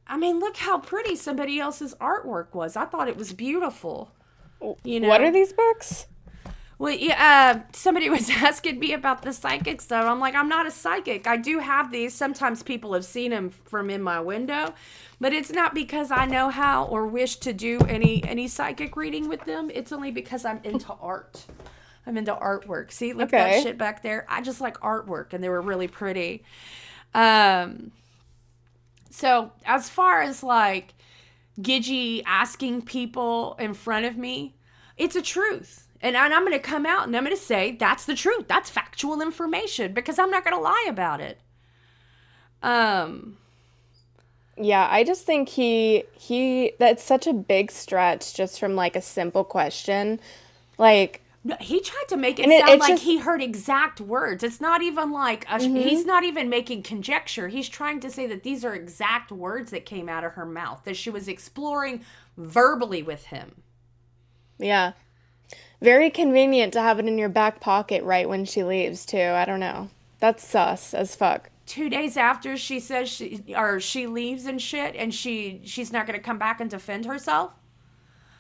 I mean, look how pretty somebody else's artwork was. I thought it was beautiful. What are these books? Well, yeah, somebody was asking me about the psychic stuff. I'm like, I'm not a psychic. I do have these. Sometimes people have seen them from in my window, but it's not because I know how or wish to do any psychic reading with them. It's only because I'm into art. I'm into artwork. See, look at that shit back there. I just like artwork, and they were really pretty. So as far as like Gidgy asking people in front of me, it's a truth. And I'm going to come out and I'm going to say that's the truth. That's factual information because I'm not going to lie about it. Yeah, I just think he that's such a big stretch just from like a simple question. Like, No, he tried to make it and sound it's like just he heard exact words. It's not even like he's not even making conjecture. He's trying to say that these are exact words that came out of her mouth that she was exploring verbally with him. yeah. Very convenient to have it in your back pocket right when she leaves too. I don't know. That's sus as fuck. 2 days after she says she leaves and shit, and she's not going to come back and defend herself.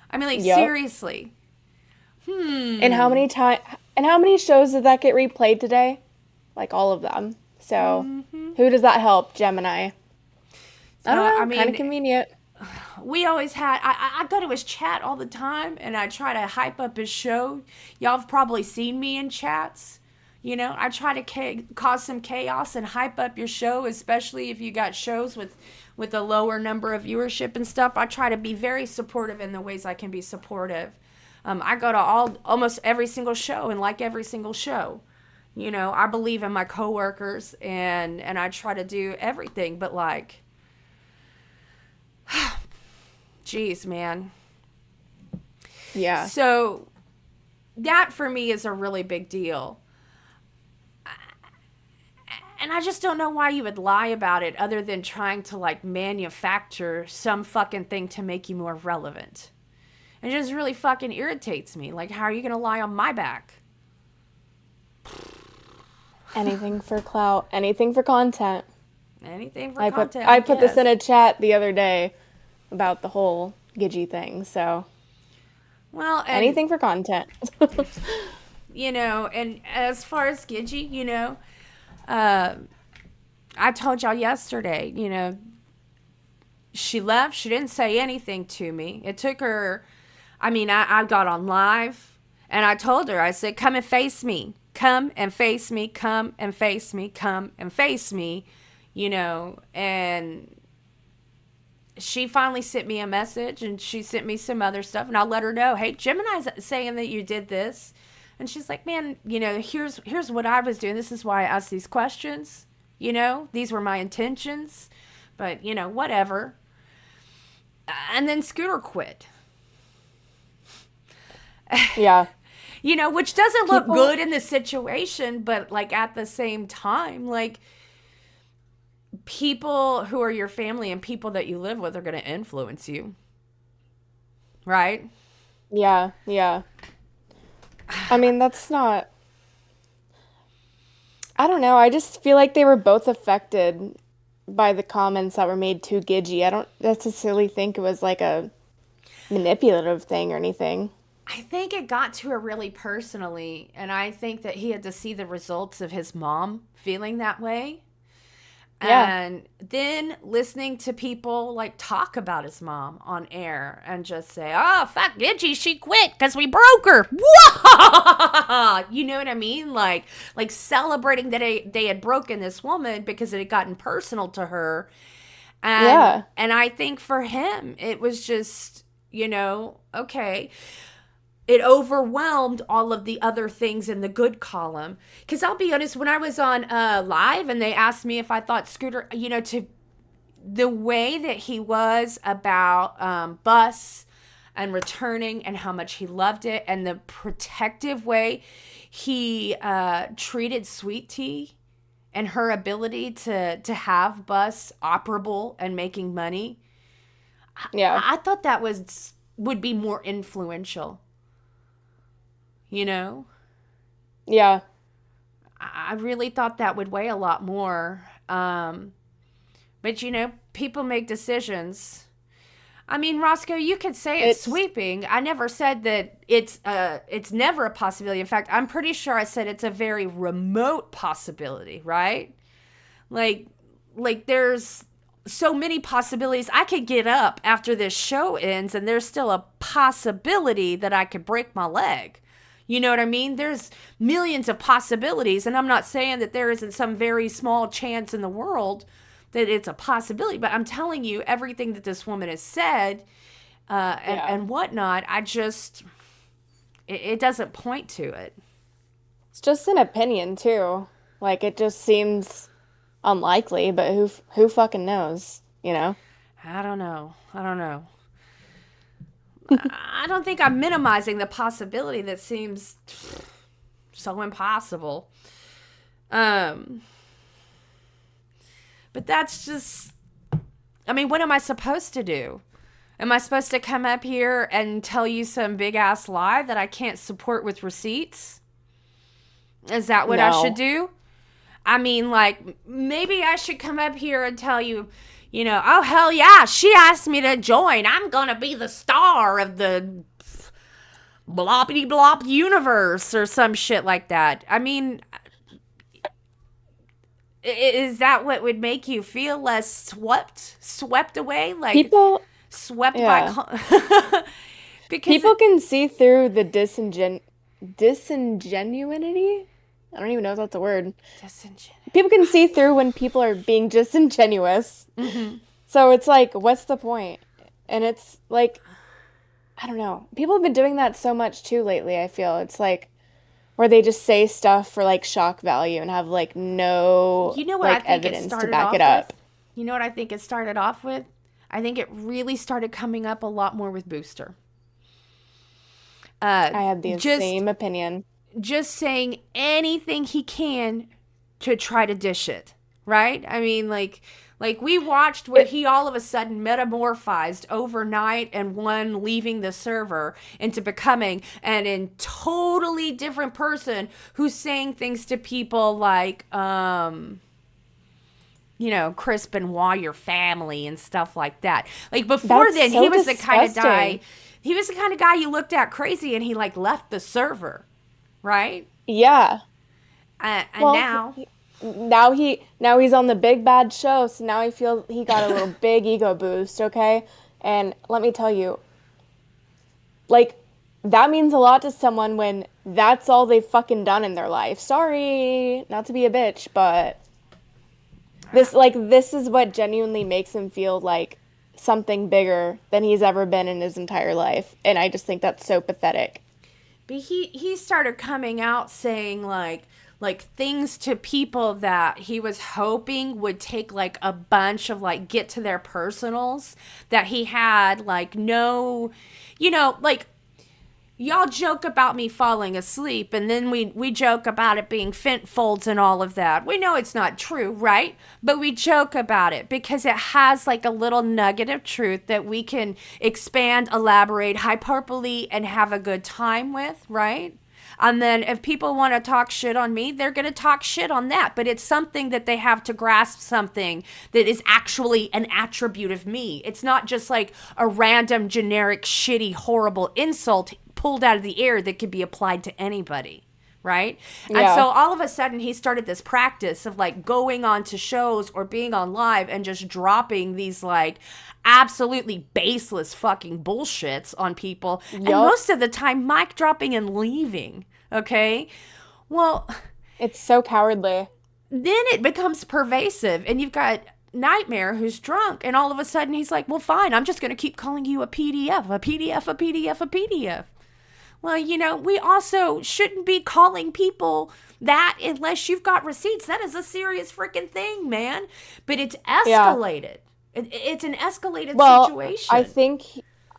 I mean, like, Yep. seriously. And how many shows did that get replayed today? Like all of them. So, who does that help? Gemini. I don't know. I mean, Kind of convenient. we always had, I go to his chat all the time, and I try to hype up his show. Y'all have probably seen me in chats. You know, I try to cause some chaos and hype up your show, especially if you got shows with a lower number of viewership and stuff. I try to be very supportive in the ways I can be supportive. I go to almost every single show and like every single show. You know, I believe in my coworkers, and I try to do everything, but like, geez, man. Yeah. So that for me is a really big deal. And I just don't know why you would lie about it other than trying to like manufacture some fucking thing to make you more relevant. It just really fucking irritates me. Like, how are you going to lie on my back? Anything for clout, anything for content. Anything for I content. put this in a chat the other day about the whole Gidgy thing. So, well, and, anything for content. you know, and as far as Gidgy, you know, I told y'all yesterday, you know, she left. She didn't say anything to me. It took her, I mean, I got on live and I told her, I said, come and face me. Come and face me. Come and face me. Come and face me. You know, and she finally sent me a message, and she sent me some other stuff, and I let her know, hey, Gemini's saying that you did this. And she's like, man, you know, here's what I was doing. This is why I asked these questions. You know, these were my intentions. But, you know, whatever. And then Scooter quit. Yeah. You know, which doesn't look good in the situation, but, like, at the same time, like, people who are your family and people that you live with are going to influence you. Right? Yeah, yeah. I mean, that's not... I don't know. I just feel like they were both affected by the comments that were made to Gidgy. I don't necessarily think it was like a manipulative thing or anything. I think it got to her really personally, and I think that he had to see the results of his mom feeling that way. Yeah. And then listening to people like talk about his mom on air and just say, oh, fuck Gidgy, she quit because we broke her. You know what I mean? Like celebrating that they had broken this woman because it had gotten personal to her. And, Yeah. And I think for him, it was just, you know, okay. It overwhelmed all of the other things in the good column. Because I'll be honest, when I was on live and they asked me if I thought Scooter, you know, the way that he was about bus and returning and how much he loved it, and the protective way he treated Sweet Tea and her ability to have bus operable and making money. Yeah. I thought that would be more influential. You know? Yeah. I really thought that would weigh a lot more. But, you know, people make decisions. I mean, Roscoe, you could say it's sweeping. I never said that it's never a possibility. In fact, I'm pretty sure I said it's a very remote possibility, right? Like there's so many possibilities. I could get up after this show ends and there's still a possibility that I could break my leg. You know what I mean? There's millions of possibilities, and I'm not saying that there isn't some very small chance in the world that it's a possibility, but I'm telling you, everything that this woman has said and whatnot, it doesn't point to it. It's just an opinion too. Like, it just seems unlikely, but who fucking knows, you know? I don't know. I don't think I'm minimizing the possibility that seems so impossible. But that's just, I mean, what am I supposed to do? Am I supposed to come up here and tell you some big ass lie that I can't support with receipts? Is that what I should do? I mean, like, maybe I should come up here and tell you, you know, oh, hell yeah, she asked me to join. I'm going to be the star of the bloppity blop universe or some shit like that. I mean, is that what would make you feel less swept away? Like people swept by... Because people can see through the disingenuity? I don't even know if that's a word. People can see through when people are being disingenuous. Mm-hmm. So it's like, what's the point? And it's like, I don't know. People have been doing that so much too lately, I feel. It's like, where they just say stuff for like shock value and have like no evidence to back it up. You know what I think it started off with? I think it really started coming up a lot more with Booster. I had the same opinion. Just saying anything he can to try to dish it, right? I mean, like we watched where he all of a sudden metamorphized overnight and one leaving the server into becoming an totally different person who's saying things to people like, you know, Chris Benoit, your family and stuff like that. Like before then, he was the kind of guy, you looked at crazy and he like left the server, right? Yeah. And now he's on the big bad show, so now he feels he got a little big ego boost, okay? And let me tell you, like, that means a lot to someone when that's all they've fucking done in their life. Sorry, not to be a bitch, but this is what genuinely makes him feel like something bigger than he's ever been in his entire life. And I just think that's so pathetic. But he started coming out saying like things to people that he was hoping would take like a bunch of like get to their personals, that he had like no, you know, like y'all joke about me falling asleep and then we joke about it being fent folds and all of that. We know it's not true, right? But we joke about it because it has like a little nugget of truth that we can expand, elaborate, hyperbole, and have a good time with, right? And then if people want to talk shit on me, they're going to talk shit on that. But it's something that they have to grasp, something that is actually an attribute of me. It's not just like a random, generic, shitty, horrible insult pulled out of the air that could be applied to anybody, right? Yeah. And so all of a sudden he started this practice of like going on to shows or being on live and just dropping these like absolutely baseless fucking bullshits on people. Yep. And most of the time mic dropping and leaving, okay? Well, it's so cowardly. Then it becomes pervasive and you've got Nightmare who's drunk and all of a sudden he's like, well, fine, I'm just going to keep calling you a PDF, a PDF, a PDF, a PDF. Well, you know, we also shouldn't be calling people that unless you've got receipts. That is a serious freaking thing, man. But it's escalated. It's an escalated Well, situation.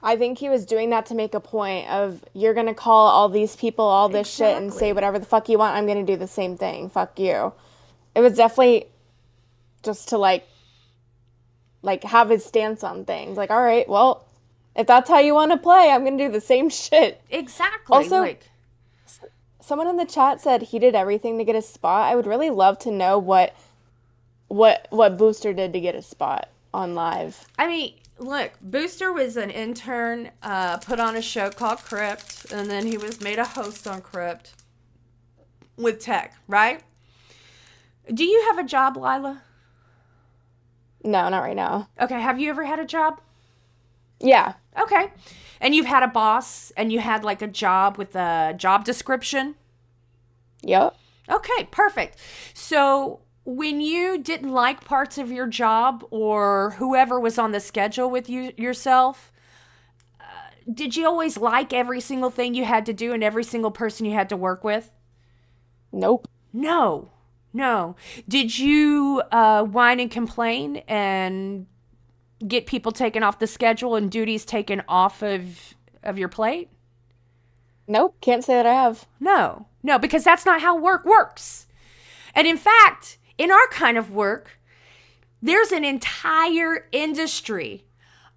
I think he was doing that to make a point of you're gonna call all these people all this shit and say Exactly. whatever the fuck you want. I'm gonna do the same thing. Fuck you. It was definitely just to like have his stance on things. Like, all right, well, if that's how you want to play, I'm gonna do the same shit. Exactly. Also, Like, someone in the chat said he did everything to get a spot. I would really love to know what Booster did to get a spot on live. I mean, look, Booster was an intern, put on a show called Crypt, and then he was made a host on Crypt with Tech, right? Do you have a job, Lila? No, not right now. Okay, have you ever had a job? Yeah. Okay. And you've had a boss and you had like a job with a job description? Yep. Okay, perfect. So when you didn't like parts of your job or whoever was on the schedule with you yourself, did you always like every single thing you had to do and every single person you had to work with? Nope. No. No. Did you whine and complain and get people taken off the schedule and duties taken off of your plate? Nope. Can't say that I have. No. No, because that's not how work works. And in fact, in our kind of work, there's an entire industry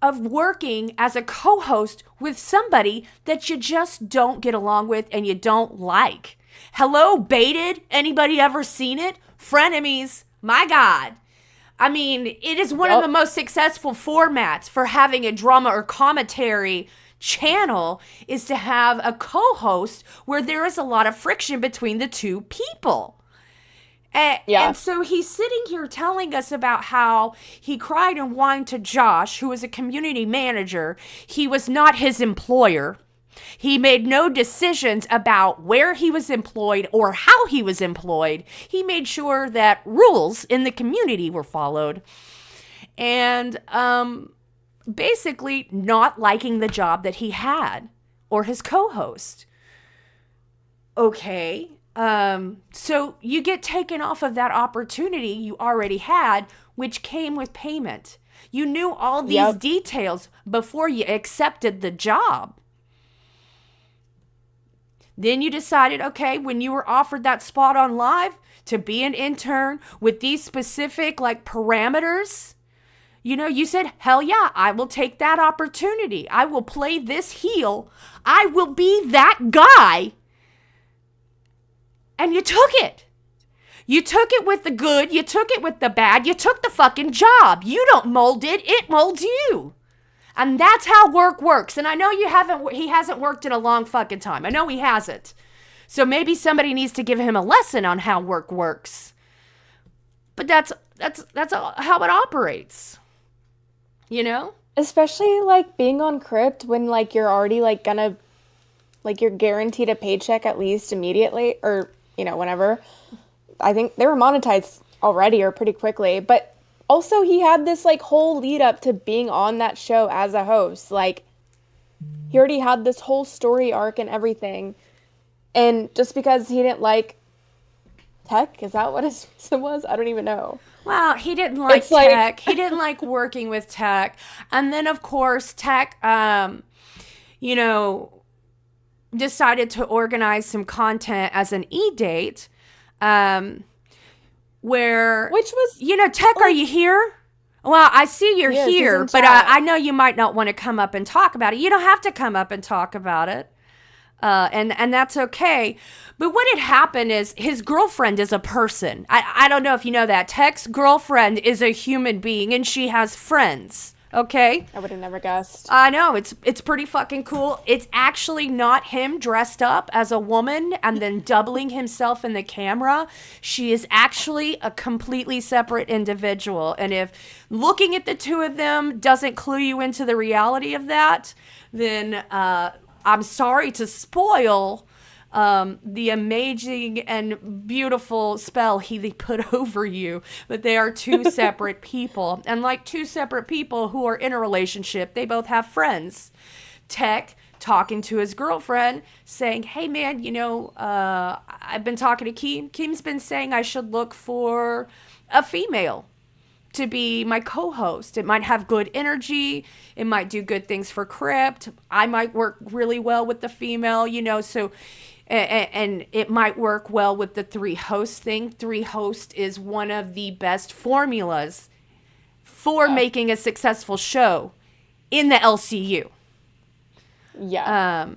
of working as a co-host with somebody that you just don't get along with and you don't like. Hello, Baited? Anybody ever seen it? Frenemies? My God. I mean, it is one of the most successful formats for having a drama or commentary channel is to have a co-host where there is a lot of friction between the two people. And so he's sitting here telling us about how he cried and whined to Josh, who was a community manager. He was not his employer. He made no decisions about where he was employed or how he was employed. He made sure that rules in the community were followed. And basically not liking the job that he had or his co-host. Okay. So you get taken off of that opportunity you already had, which came with payment. You knew all these details before you accepted the job. Then you decided, okay, when you were offered that spot on live to be an intern with these specific like parameters, you know, you said, hell yeah, I will take that opportunity. I will play this heel. I will be that guy. And you took it. You took it with the good. You took it with the bad. You took the fucking job. You don't mold it. It molds you. And that's how work works. And I know he hasn't worked in a long fucking time. I know he hasn't. So maybe somebody needs to give him a lesson on how work works. But that's how it operates. You know? Especially like being on Crypt when like you're already like gonna like you're guaranteed a paycheck at least immediately or, you know, whenever. I think they were monetized already or pretty quickly, but also he had this like whole lead up to being on that show as a host. Like he already had this whole story arc and everything. And just because he didn't like Tech, is that what his reason was? I don't even know. Well, he didn't like Tech. He didn't like working with Tech. And then of course Tech you know, decided to organize some content as an e-date, where, which was, you know, Tech, are you here? Well, I see you're here, but I know you might not want to come up and talk about it. You don't have to come up and talk about it. And that's okay. But what had happened is his girlfriend is a person. I don't know if you know that. Tech's girlfriend is a human being and she has friends. Okay? I would have never guessed. I know, it's pretty fucking cool. It's actually not him dressed up as a woman and then doubling himself in the camera. She is actually a completely separate individual. And if looking at the two of them doesn't clue you into the reality of that, then I'm sorry to spoil the amazing and beautiful spell he put over you, but they are two separate people. And like two separate people who are in a relationship, they both have friends. Tech talking to his girlfriend saying, hey man, you know, I've been talking to Keem. Keem's been saying I should look for a female. to be my co-host. It might have good energy. It might do good things for Crypt. I might work really well with the female, so and it might work well with the 3-host thing. 3-host is one of the best formulas for making a successful show in the LCU. Yeah.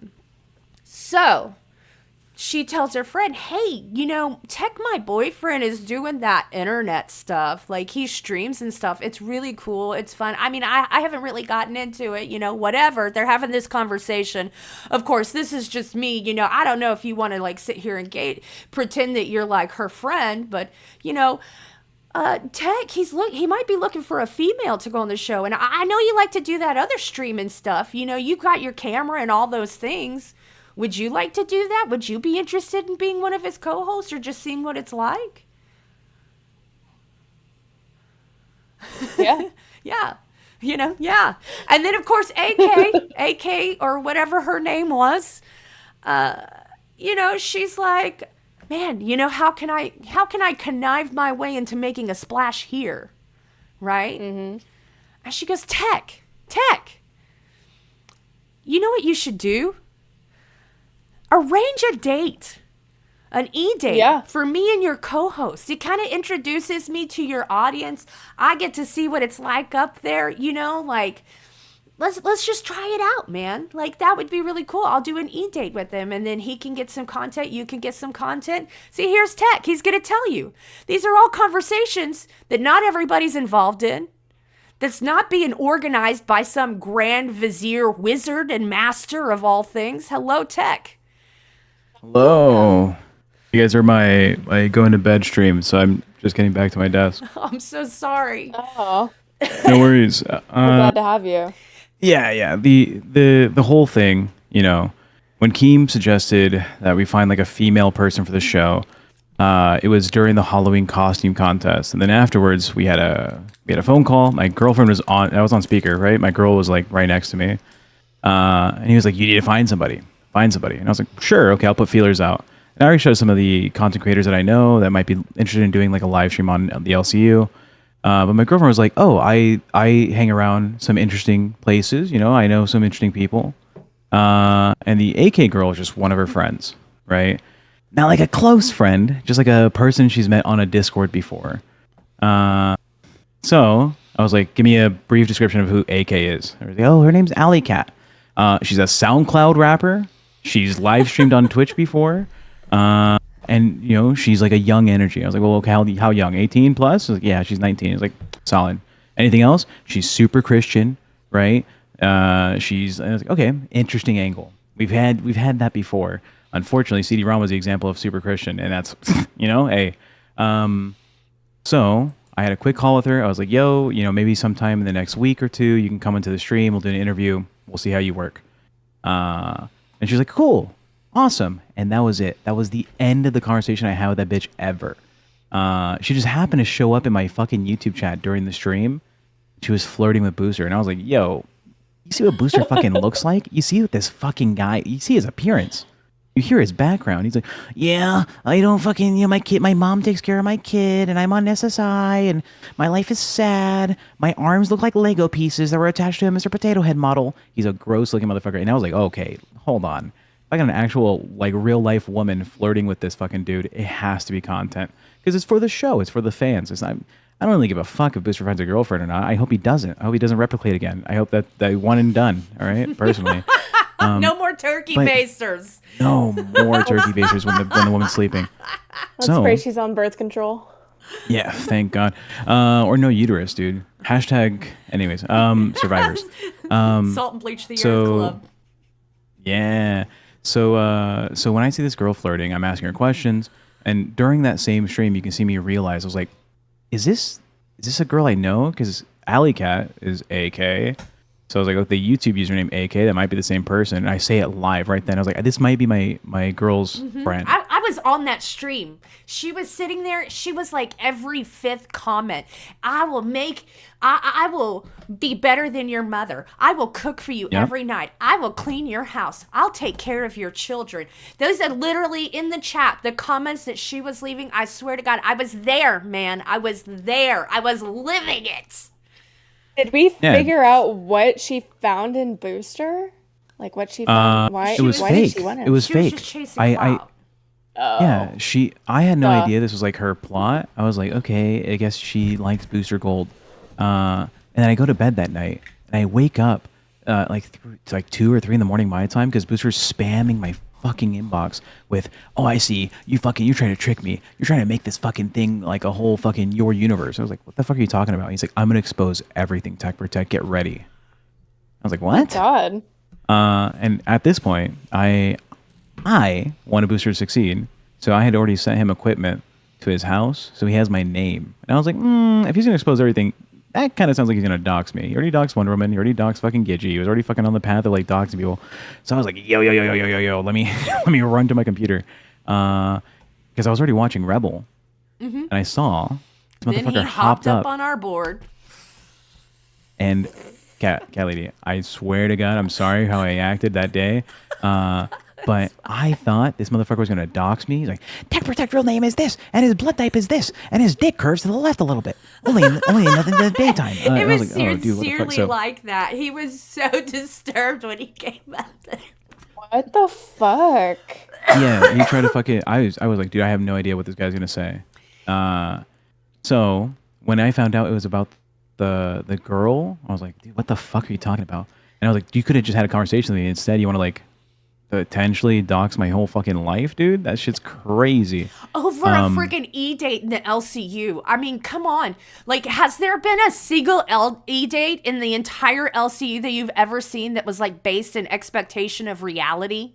So she tells her friend, hey, Tech, my boyfriend, is doing that internet stuff. Like, he streams and stuff. It's really cool. It's fun. I mean, I haven't really gotten into it, whatever. They're having this conversation. Of course, this is just me. I don't know if you want to, like, sit here and pretend that you're, like, her friend. But, Tech, he might be looking for a female to go on the show. And I know you like to do that other streaming stuff. You got your camera and all those things. Would you like to do that? Would you be interested in being one of his co-hosts or just seeing what it's like? Yeah. Yeah. Yeah. And then, of course, AK, or whatever her name was, she's like, man, how can I connive my way into making a splash here? Right? Mm-hmm. And she goes, Tech, you know what you should do? Arrange a date, an e-date for me and your co-host. It kind of introduces me to your audience. I get to see what it's like up there, like, let's just try it out, man. Like, that would be really cool. I'll do an e-date with him, and then he can get some content. You can get some content. See, here's Tech. He's going to tell you. These are all conversations that not everybody's involved in. That's not being organized by some grand vizier wizard and master of all things. Hello, Tech. Hello. You guys are my going to bed stream, so I'm just getting back to my desk. I'm so sorry. Oh. No worries. We're glad to have you. Yeah. The whole thing, when Keem suggested that we find like a female person for the show, it was during the Halloween costume contest, and then afterwards we had a phone call. My girlfriend was on. I was on speaker, right? My girl was like right next to me, and he was like, "You need to find somebody." And I was like, sure, okay, I'll put feelers out. And I already showed some of the content creators that I know that might be interested in doing like a live stream on the LCU. But my girlfriend was like, oh, I hang around some interesting places, I know some interesting people. And the AK girl is just one of her friends, right? Not like a close friend, just like a person she's met on a Discord before. So I was like, give me a brief description of who AK is. I was like, oh, her name's Alley Cat. She's a SoundCloud rapper. She's live streamed on Twitch before. And, she's like a young energy. I was like, well, okay, how young? 18 plus? I was like, yeah, she's 19. I was like, solid. Anything else? She's super Christian, right? I was like, okay, interesting angle. We've had that before. Unfortunately, CD-ROM was the example of super Christian, and that's, hey. So I had a quick call with her. I was like, yo, maybe sometime in the next week or two, you can come into the stream. We'll do an interview. We'll see how you work. And she's like, cool, awesome. And that was it. That was the end of the conversation I had with that bitch ever. She just happened to show up in my fucking YouTube chat during the stream. She was flirting with Booster. And I was like, yo, you see what Booster fucking looks like? You see what this fucking guy, you see his appearance. You hear his background. He's like, yeah, I don't fucking, my mom takes care of my kid, and I'm on SSI, and my life is sad. My arms look like Lego pieces that were attached to a Mr. Potato Head model. He's a gross looking motherfucker. And I was like, okay, hold on. If I got an actual, like, real life woman flirting with this fucking dude, it has to be content. Because it's for the show. It's for the fans. It's not, I don't really give a fuck if Booster finds a girlfriend or not. I hope he doesn't. I hope he doesn't replicate again. I hope that one and done, all right, personally. No more turkey basters. No more turkey basters when the woman's sleeping. Let's pray she's on birth control. Yeah, thank God. Or no uterus, dude. Hashtag, anyways, survivors. Salt and bleach the earth club. Yeah. So when I see this girl flirting, I'm asking her questions. And during that same stream, you can see me realize, I was like, is this a girl I know? Because Alley Cat is AK. So I was like, oh, the YouTube username AK, that might be the same person. And I say it live right then. I was like, this might be my girl's friend. I've was on that stream. She was sitting there. She was like every fifth comment. I will be better than your mother. I will cook for you every night. I will clean your house. I'll take care of your children. Those are literally in the chat, the comments that she was leaving. I swear to God, I was there, man. I was there. I was living it. Did we figure out what she found in Booster? Like what she found? Why? It was why fake. Did she want him? It was She fake. was just chasing clout. Yeah, I had no Duh. idea this was like her plot. I was like, okay, I guess she likes Booster Gold. And then I go to bed that night, and I wake up it's like 2 or 3 in the morning my time because Booster's spamming my fucking inbox with, oh, I see, you're trying to trick me. You're trying to make this fucking thing like a whole fucking your universe. I was like, what the fuck are you talking about? He's like, I'm going to expose everything, Tech Protect, get ready. I was like, what? God. And at this point, I wanted Booster to succeed, so I had already sent him equipment to his house, so he has my name. And I was like, if he's gonna expose everything, that kind of sounds like he's gonna dox me. He already doxed Wonder Woman. He already doxed fucking Gidgee. He was already fucking on the path of like doxing people. So I was like, yo, let me let me run to my computer, because I was already watching Rebel, and I saw this Then motherfucker he hopped up up on our board. and. Cat lady, I swear to God, I'm sorry how I acted that day. But I thought this motherfucker was gonna dox me. He's like, Tech Protect real name is this, and his blood type is this, and his dick curves to the left a little bit. Only in the daytime. It was like, oh, dude, what the fuck? sincerely like that. He was so disturbed when he came up there. What the fuck? Yeah, he tried to fuck it. I was like, dude, I have no idea what this guy's gonna say. So when I found out it was about the girl, I was like, dude, what the fuck are you talking about? And I was like, you could have just had a conversation with me. Instead, you want to like potentially dox my whole fucking life, dude? That shit's crazy. Over a freaking E-date in the LCU. I mean, come on. Like, has there been a single E-date in the entire LCU that you've ever seen that was like based in expectation of reality?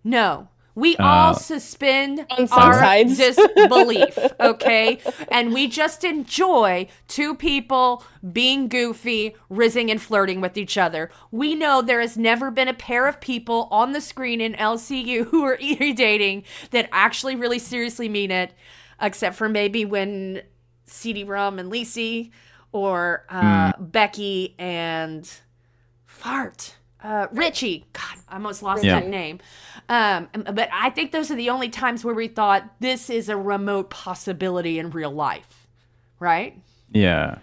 No. We all suspend On some our sides. disbelief, okay? And we just enjoy two people being goofy, rizzing, and flirting with each other. We know there has never been a pair of people on the screen in LCU who are dating that actually really seriously mean it, except for maybe when CD-ROM and Lacey, or Becky and Richie. God, I almost lost that name. But I think those are the only times where we thought this is a remote possibility in real life, right? Yeah.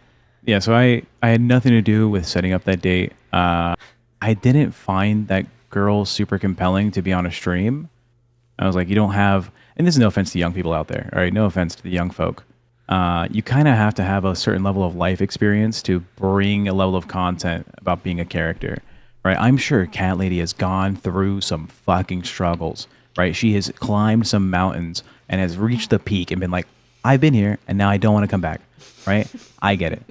So I had nothing to do with setting up that date. I didn't find that girl super compelling to be on a stream. I was like, you don't have, and this is no offense to young people out there, all right? No offense to the young folk. You kind of have to have a certain level of life experience to bring a level of content about being a character. Right, I'm sure Cat Lady has gone through some fucking struggles, right? She has climbed some mountains and has reached the peak and been like, I've been here and now I don't want to come back, right? I get it.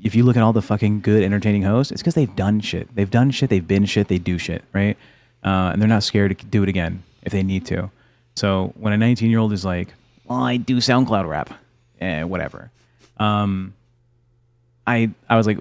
If you look at all the fucking good, entertaining hosts, it's because they've done shit. They've done shit, they've been shit, they do shit, right? And they're not scared to do it again if they need to. So when a 19-year-old is like, well, I do SoundCloud rap, whatever. I was like,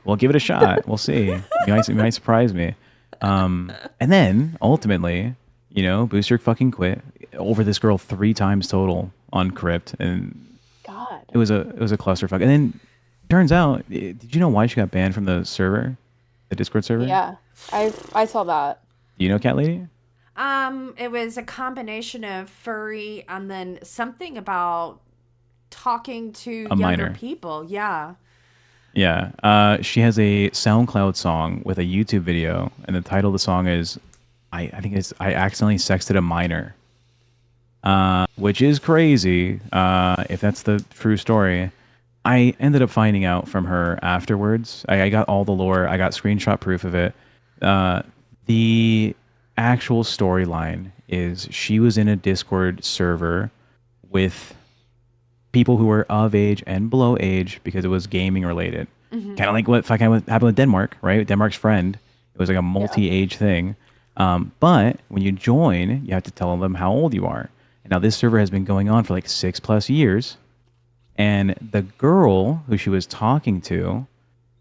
well, give it a shot. We'll see. It might surprise me. And then ultimately, Booster fucking quit over this girl 3 times total on Crypt, and God. it was a clusterfuck. And then turns out, did you know why she got banned from the server, the Discord server? Yeah, I saw that. Do you know Cat Lady? It was a combination of furry and then something about talking to younger minor. people. Yeah. Yeah, she has a SoundCloud song with a YouTube video, and the title of the song is, I think it's "I Accidentally Sexted a Minor," which is crazy. If that's the true story, I ended up finding out from her afterwards. I got all the lore. I got screenshot proof of it. The actual storyline is she was in a Discord server with people who were of age and below age because it was gaming related. Kind of like what happened with Denmark, right? Denmark's friend. It was like a multi-age thing. But when you join, you have to tell them how old you are. And now this server has been going on for like 6+ years. And the girl who she was talking to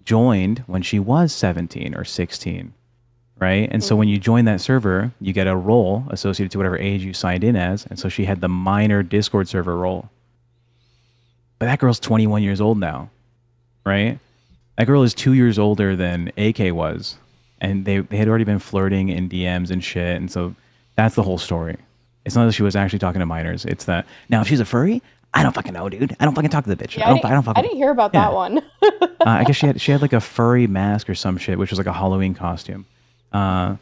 joined when she was 17 or 16. right? And so when you join that server, you get a role associated to whatever age you signed in as. And so she had the minor Discord server role. But that girl's 21 years old now, right? That girl is 2 years older than AK was. And they had already been flirting in DMs and shit. And so that's the whole story. It's not that she was actually talking to minors. It's that now if she's a furry, I don't fucking know, dude. I don't fucking talk to the bitch. Yeah, I don't fucking. I didn't hear about that one. I guess she had like a furry mask or some shit, which was like a Halloween costume. But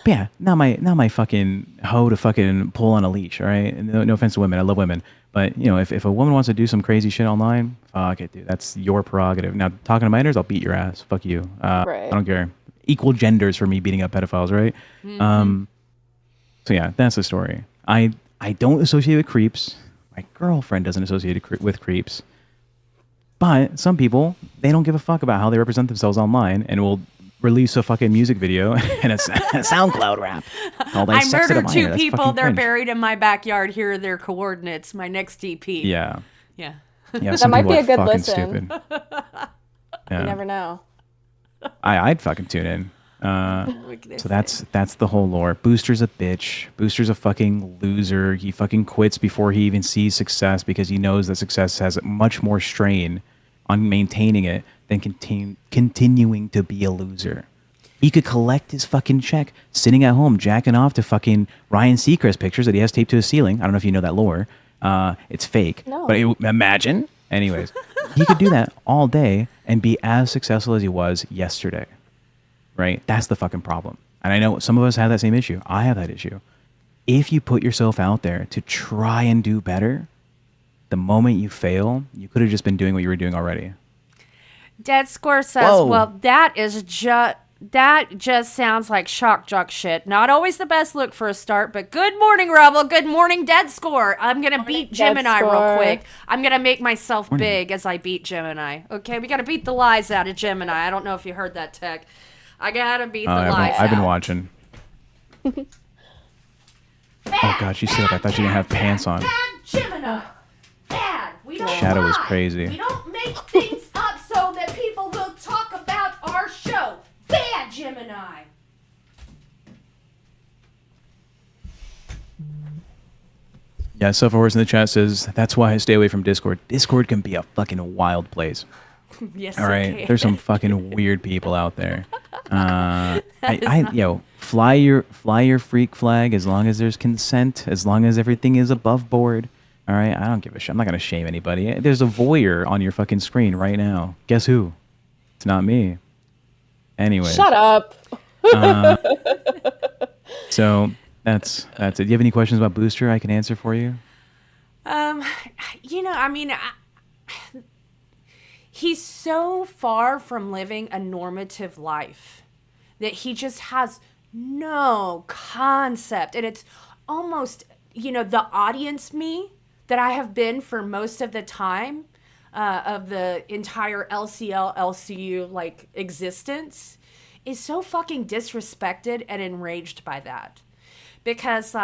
yeah, not my fucking hoe to fucking pull on a leash. All right, and no offense to women, I love women, but you know, if a woman wants to do some crazy shit online, fuck it, dude. That's your prerogative. Now talking to minors, I'll beat your ass. Fuck you. Right. I don't care. Equal genders for me beating up pedophiles, right? So yeah, that's the story. I don't associate with creeps. My girlfriend doesn't associate with creeps. But some people, they don't give a fuck about how they represent themselves online and will release a fucking music video and a SoundCloud rap. I murdered 2 people. They're buried in my backyard. Here are their coordinates. My next DP. Yeah. Yeah. Yeah. That might be a good fucking listen. Stupid. You Yeah. never know. I'd fucking tune in. So that's the whole lore. Booster's a bitch. Booster's a fucking loser. He fucking quits before he even sees success because he knows that success has much more strain on maintaining it than continuing to be a loser. He could collect his fucking check sitting at home jacking off to fucking Ryan Seacrest pictures that he has taped to his ceiling. I don't know if you know that lore. It's fake. No. But imagine. Anyways, he could do that all day and be as successful as he was yesterday. Right? That's the fucking problem. And I know some of us have that same issue. I have that issue. If you put yourself out there to try and do better, the moment you fail, you could have just been doing what you were doing already. Dead Score says, Whoa. well, that just sounds like shock jock shit. Not always the best look for a start, but good morning, Rebel. Good morning, Dead Score. I'm going to beat Gemini real quick. I'm going to make myself big as I beat Gemini. Okay, we got to beat the lies out of Gemini. I don't know if you heard that, Tech. I got to beat the lies out. I've been watching. Oh, God, she stood up. I thought she didn't have pants on. Bad Gemini. Bad. We don't Shadow lie. was crazy. We don't make things up so that people will talk about our show. Bad Gemini. Yeah, Self-Horse in the chat says, that's why I stay away from Discord. Discord can be a fucking wild place. Yes, All right, okay. there's some fucking weird people out there. Fly your freak flag as long as there's consent, as long as everything is above board. All right, I don't give a shit. I'm not gonna shame anybody. There's a voyeur on your fucking screen right now. Guess who? It's not me. Anyway. Shut up. So that's it. Do you have any questions about Booster I can answer for you? He's so far from living a normative life that he just has no concept. And it's almost, the audience me that I have been for most of the time of the entire LCL, LCU, existence is so fucking disrespected and enraged by that. Because,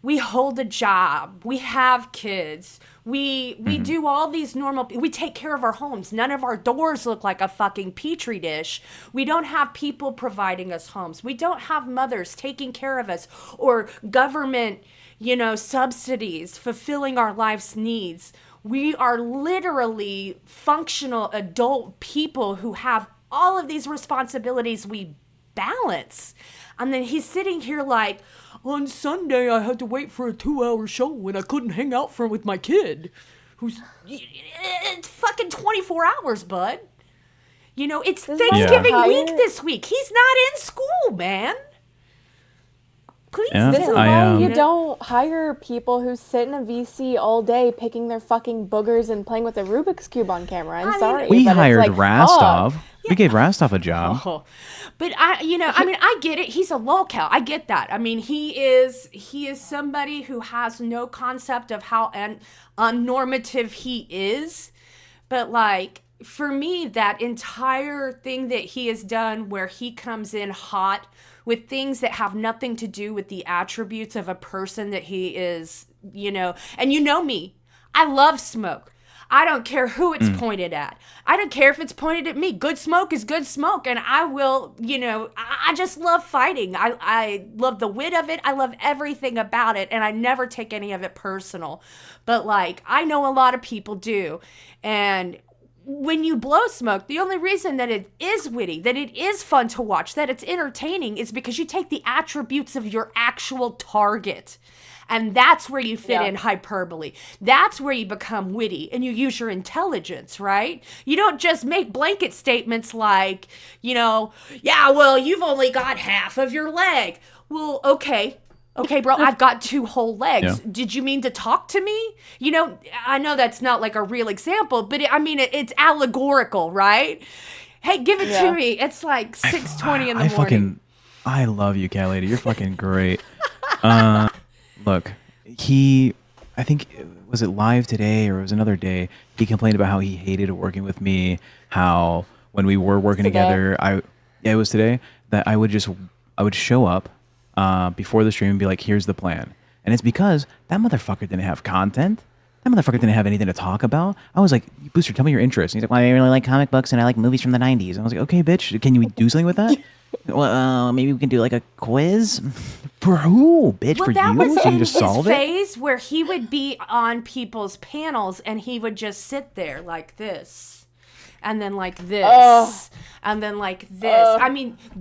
we hold a job, we have kids, we do all these we take care of our homes. None of our doors look like a fucking petri dish. We don't have people providing us homes. We don't have mothers taking care of us or government, subsidies fulfilling our life's needs. We are literally functional adult people who have all of these responsibilities we balance. And then he's sitting here like, on Sunday I had to wait for a 2-hour show and I couldn't hang out with my kid. It's fucking 24 hours, bud. It's Thanksgiving week this week. He's not in school, man. Please. Yeah, This is why you don't hire people who sit in a VC all day picking their fucking boogers and playing with a Rubik's Cube on camera. I'm sorry. We but it's hired like, Rastov. fuck. We gave Rastov a job. Oh. But I get it. He's a lolcow. I get that. I mean, he is somebody who has no concept of how unnormative he is. But for me, that entire thing that he has done where he comes in hot with things that have nothing to do with the attributes of a person that he is, and me, I love smoke. I don't care who it's pointed at. I don't care if it's pointed at me. Good smoke is good smoke. And I will, I just love fighting. I love the wit of it. I love everything about it. And I never take any of it personal. But like, I know a lot of people do. And when you blow smoke, the only reason that it is witty, that it is fun to watch, that it's entertaining is because you take the attributes of your actual target. And that's where you fit in hyperbole. That's where you become witty and you use your intelligence, right? You don't just make blanket statements like, yeah, well, you've only got half of your leg. Well, okay, bro, I've got 2 whole legs. Yeah. Did you mean to talk to me? I know that's not like a real example, but it's allegorical, right? Hey, give it to me. It's like 6:20 in the morning. I love you, cat lady. You're fucking great. Look, I think, was it live today or it was another day, he complained about how he hated working with me, how when we were working together, it was today, that I would show up before the stream and be like, here's the plan. And it's because that motherfucker didn't have content. That motherfucker didn't have anything to talk about. I was like, Booster, tell me your interests. And he's like, well, I really like comic books and I like movies from the 90s. And I was like, okay, bitch, can you do something with that? Well, maybe we can do like a quiz for who, bitch? Well, for that you, was so you in just his solve phase where he would be on people's panels and he would just sit there like this, and then like this, and then like this.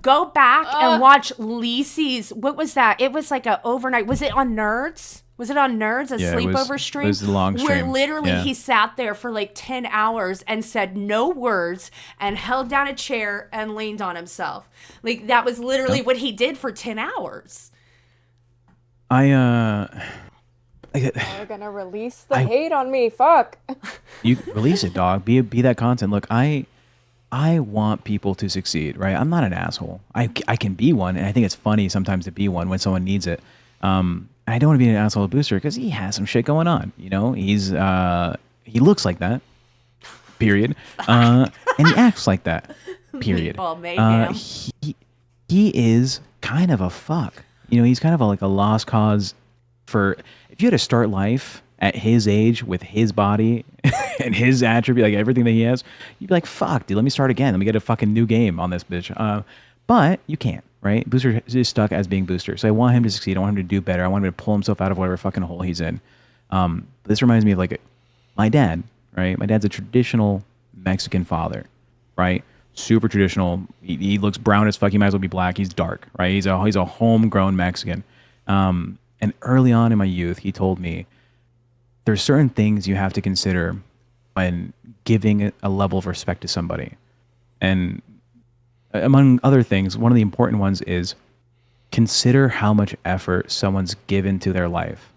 Go back and watch Lisi's. What was that? It was like a overnight. Was it on Nerds? Was it on Nerds, a sleepover stream? It was a long stream. Where literally he sat there for like 10 hours and said no words and held down a chair and leaned on himself. Like, that was literally what he did for 10 hours. They're gonna release the hate on me. Fuck. You release it, dog. Be that content. Look, I want people to succeed, right? I'm not an asshole. I can be one, and I think it's funny sometimes to be one when someone needs it. I don't want to be an asshole Booster because he has some shit going on. He looks like that. Period. And he acts like that. Period. He is kind of a fuck. He's kind of like a lost cause for, if you had to start life at his age with his body and his attribute, like everything that he has, you'd be like, fuck, dude, let me start again. Let me get a fucking new game on this bitch. But you can't. Right? Booster is stuck as being Booster. So I want him to succeed. I want him to do better. I want him to pull himself out of whatever fucking hole he's in. This reminds me of like my dad, right? My dad's a traditional Mexican father, right? Super traditional. He looks brown as fuck. He might as well be black. He's dark, right? He's a homegrown Mexican. And early on in my youth, he told me there's certain things you have to consider when giving a level of respect to somebody. And among other things, one of the important ones is consider how much effort someone's given to their life,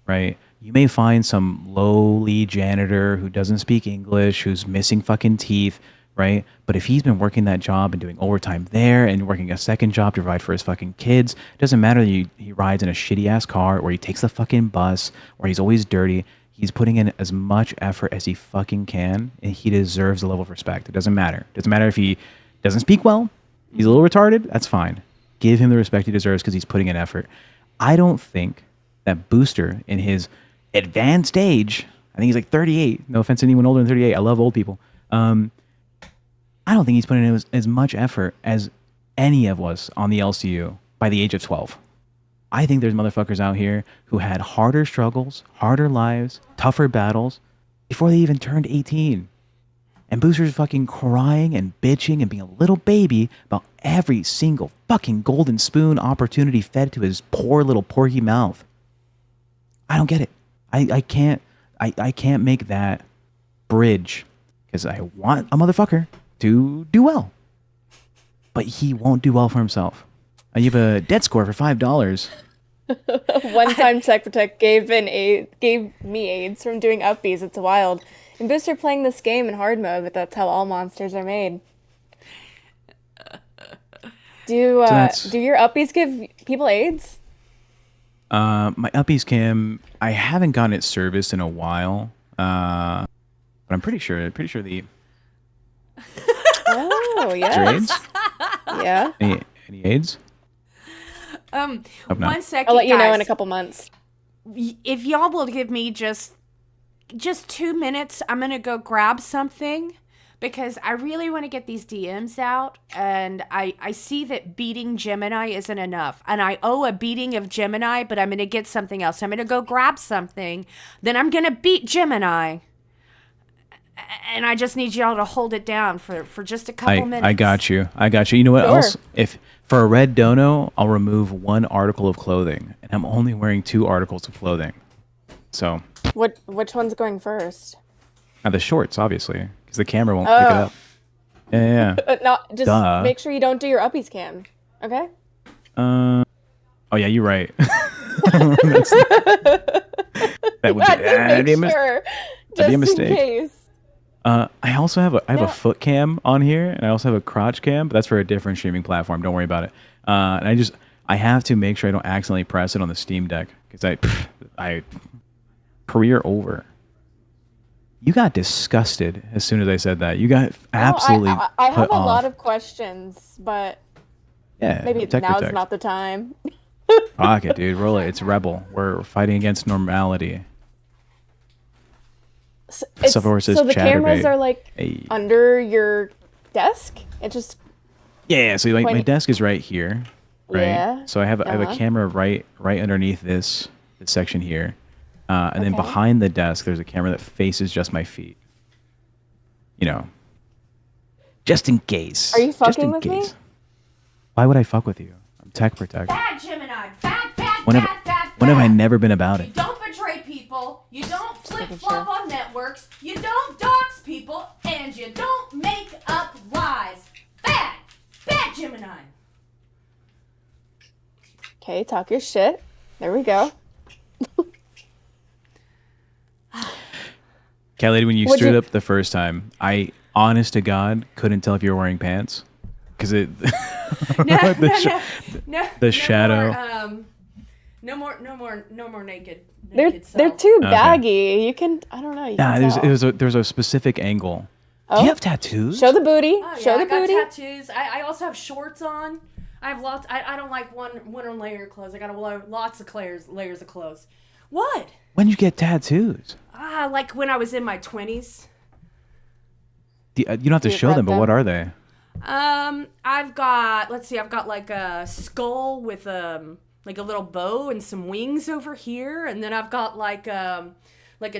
right? You may find some lowly janitor who doesn't speak English, who's missing fucking teeth, right? But if he's been working that job and doing overtime there and working a second job to provide for his fucking kids, it doesn't matter that he rides in a shitty ass car or he takes the fucking bus or he's always dirty. He's putting in as much effort as he fucking can, and he deserves a level of respect. It doesn't matter. It doesn't matter if he doesn't speak well, he's a little retarded, that's fine. Give him the respect he deserves because he's putting in effort. I don't think that Booster, in his advanced age, I think he's like 38. No offense to anyone older than 38. I love old people. I don't think he's putting in as much effort as any of us on the LCU by the age of 12. I think there's motherfuckers out here who had harder struggles, harder lives, tougher battles before they even turned 18. And Booster's fucking crying and bitching and being a little baby about every single fucking golden spoon opportunity fed to his poor little porky mouth. I don't get it. I can't make that bridge because I want a motherfucker to do well. But he won't do well for himself. You have a debt score for $5. One time Tech Protect gave me AIDS from doing upbeats. It's wild. And Booster playing this game in hard mode, but that's how all monsters are made. Do your uppies give people AIDS? My uppies cam, I haven't gotten it serviced in a while, but I'm pretty sure the. Oh yes. AIDS? Yeah. Any AIDS? 1 second. I'll let you know guys. in a couple months. If y'all will give me just just 2 minutes. I'm going to go grab something because I really want to get these DMs out. And I see that beating Gemini isn't enough. And I owe a beating of Gemini, but I'm going to get something else. I'm going to go grab something. Then I'm going to beat Gemini. And I just need y'all to hold it down for just a couple minutes. I got you. You know what Sure. else? If for a red dono, I'll remove 1 article of clothing, and I'm only wearing 2 articles of clothing. So Which one's going first? the shorts, obviously, because the camera won't pick it up. Yeah. Not just Duh. make sure you don't do your uppies cam. Okay. Oh yeah, you're right. That would That'd be a just mistake. in case. I also have a foot cam on here, and I also have a crotch cam, but that's for a different streaming platform. Don't worry about it. And I have to make sure I don't accidentally press it on the Steam Deck because I career over. You got disgusted as soon as I said that. You got absolutely. I have put a lot off. of questions, but Yeah, maybe protect. now's not the time. Fuck it, dude. Roll it. It's Rebel. We're fighting against normality. So the cameras Chatterbait. are like Hey. under your desk. It just Yeah, so like my Pointing- desk is right here, right? Yeah, So I have a uh-huh. camera right underneath this section here, and then Okay. behind the desk there's a camera that faces just my feet. You know, just in case. Are you Just in fucking with me? case. Why would I fuck with you? I'm tech protect. Bad Gemini. Bad. When have I never been about You it? don't betray people. You don't flip making flop sure. on networks. You don't dox people, and you don't make up lies. Bad Gemini. okay. Talk your shit. There we go. Cat Lady, when you Would stood you- up the first time, I, honest to God, couldn't tell if you were wearing pants. Because it. The shadow. No more naked. They're self. too Okay. baggy. You can. I don't know. You Nah, can tell. there's a specific angle. Do Oh. you have tattoos? Show the booty. Oh, yeah, Show the I got booty. tattoos. I also have shorts on. I have lots. I don't like one layer of clothes. I got lots of layers of clothes. What? When did you get tattoos? Like when I was in my 20s. You don't have to Do you show them, regret but them? what are they? I've got like a skull with like a little bow and some wings over here, and then I've got like a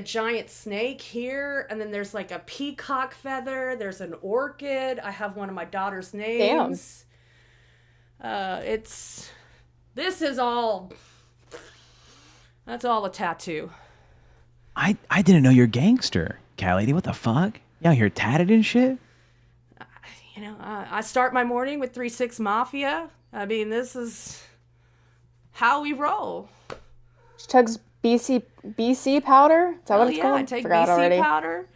giant snake here, and then there's like a peacock feather, there's an orchid, I have one of my daughter's names. This is all, that's all a tattoo. I didn't know you're a gangster, Cat Lady. What the fuck? You out here tatted and shit? You know, I start my morning with 3-6 Mafia. I mean, this is how we roll. Chugs BC powder. Is that what it's yeah, called? I take Forgot BC already. powder.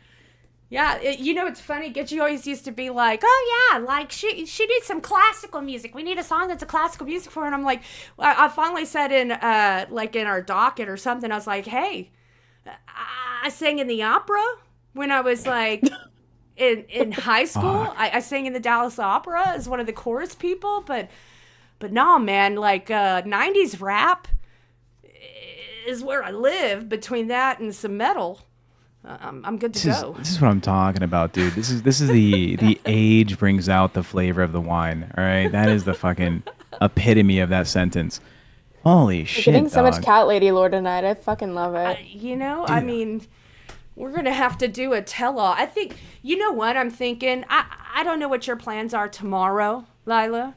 Yeah, it's funny. Gitchy always used to be like, "Oh yeah, like she needs some classical music. We need a song that's a classical music for her." And I'm like, I finally said in our docket or something, I was like, "Hey, I sang in the opera when I was like in high school. I sang in the Dallas Opera as one of the chorus people, but no, man, like 90s rap is where I live. Between that and some metal, I'm good to go." This is what I'm talking about, dude. This is the age brings out the flavor of the wine. All right, that is the fucking epitome of that sentence. Holy You're shit, getting so dog. much cat lady lore tonight. I fucking love it. I mean, we're going to have to do a tell-all. I think, you know what I'm thinking? I don't know what your plans are tomorrow, Lila.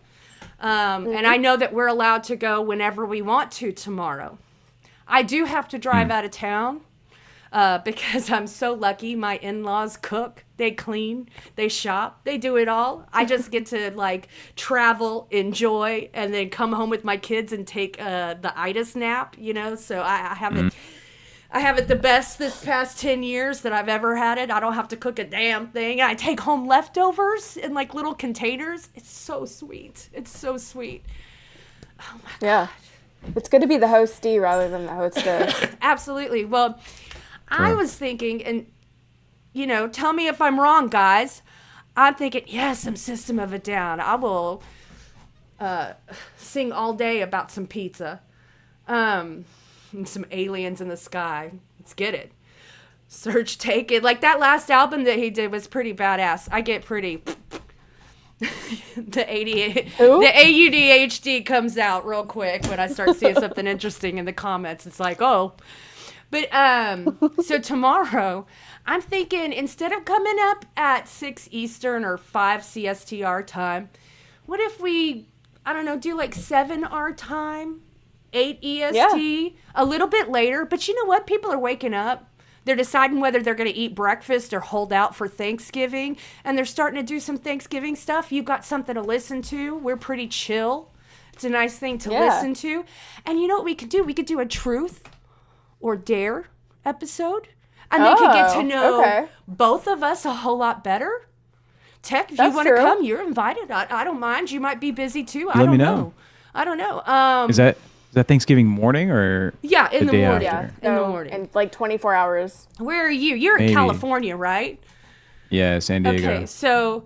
And I know that we're allowed to go whenever we want to tomorrow. I do have to drive out of town because I'm so lucky. My in-laws cook, they clean, they shop, they do it all. I just get to like travel, enjoy, and then come home with my kids and take the itis nap, you know? So I have it. I have it the best this past 10 years that I've ever had it. I don't have to cook a damn thing. I take home leftovers in like little containers. It's so sweet. It's so sweet. Oh my Yeah. It's good to be the hostee rather than the hostess. Absolutely. Well, I was thinking, and, you know, tell me if I'm wrong, guys. I'm thinking, yes, some System of a Down. I will sing all day about some pizza and some aliens in the sky. Let's get it. Search taken. Like that last album that he did was pretty badass. I get pretty. The AUDHD comes out real quick when I start seeing something interesting in the comments. It's like, oh. But so tomorrow, I'm thinking instead of coming up at 6 Eastern or 5 CST our time, what if we, I don't know, do like 7 our time, 8 EST, a little bit later. But you know what? People are waking up. They're deciding whether they're going to eat breakfast or hold out for Thanksgiving. And they're starting to do some Thanksgiving stuff. You've got something to listen to. We're pretty chill. It's a nice thing to listen to. And you know what we could do? We could do a truth or dare episode. And they could get to know both of us a whole lot better. Tech, if you want to come, you're invited. I don't mind. You might be busy too. I don't know. I don't know. Is that Thanksgiving morning or in the morning? After? Yeah, in the morning. In like 24 hours. Where are you? You're in California, right? Yeah, San Diego. Okay, so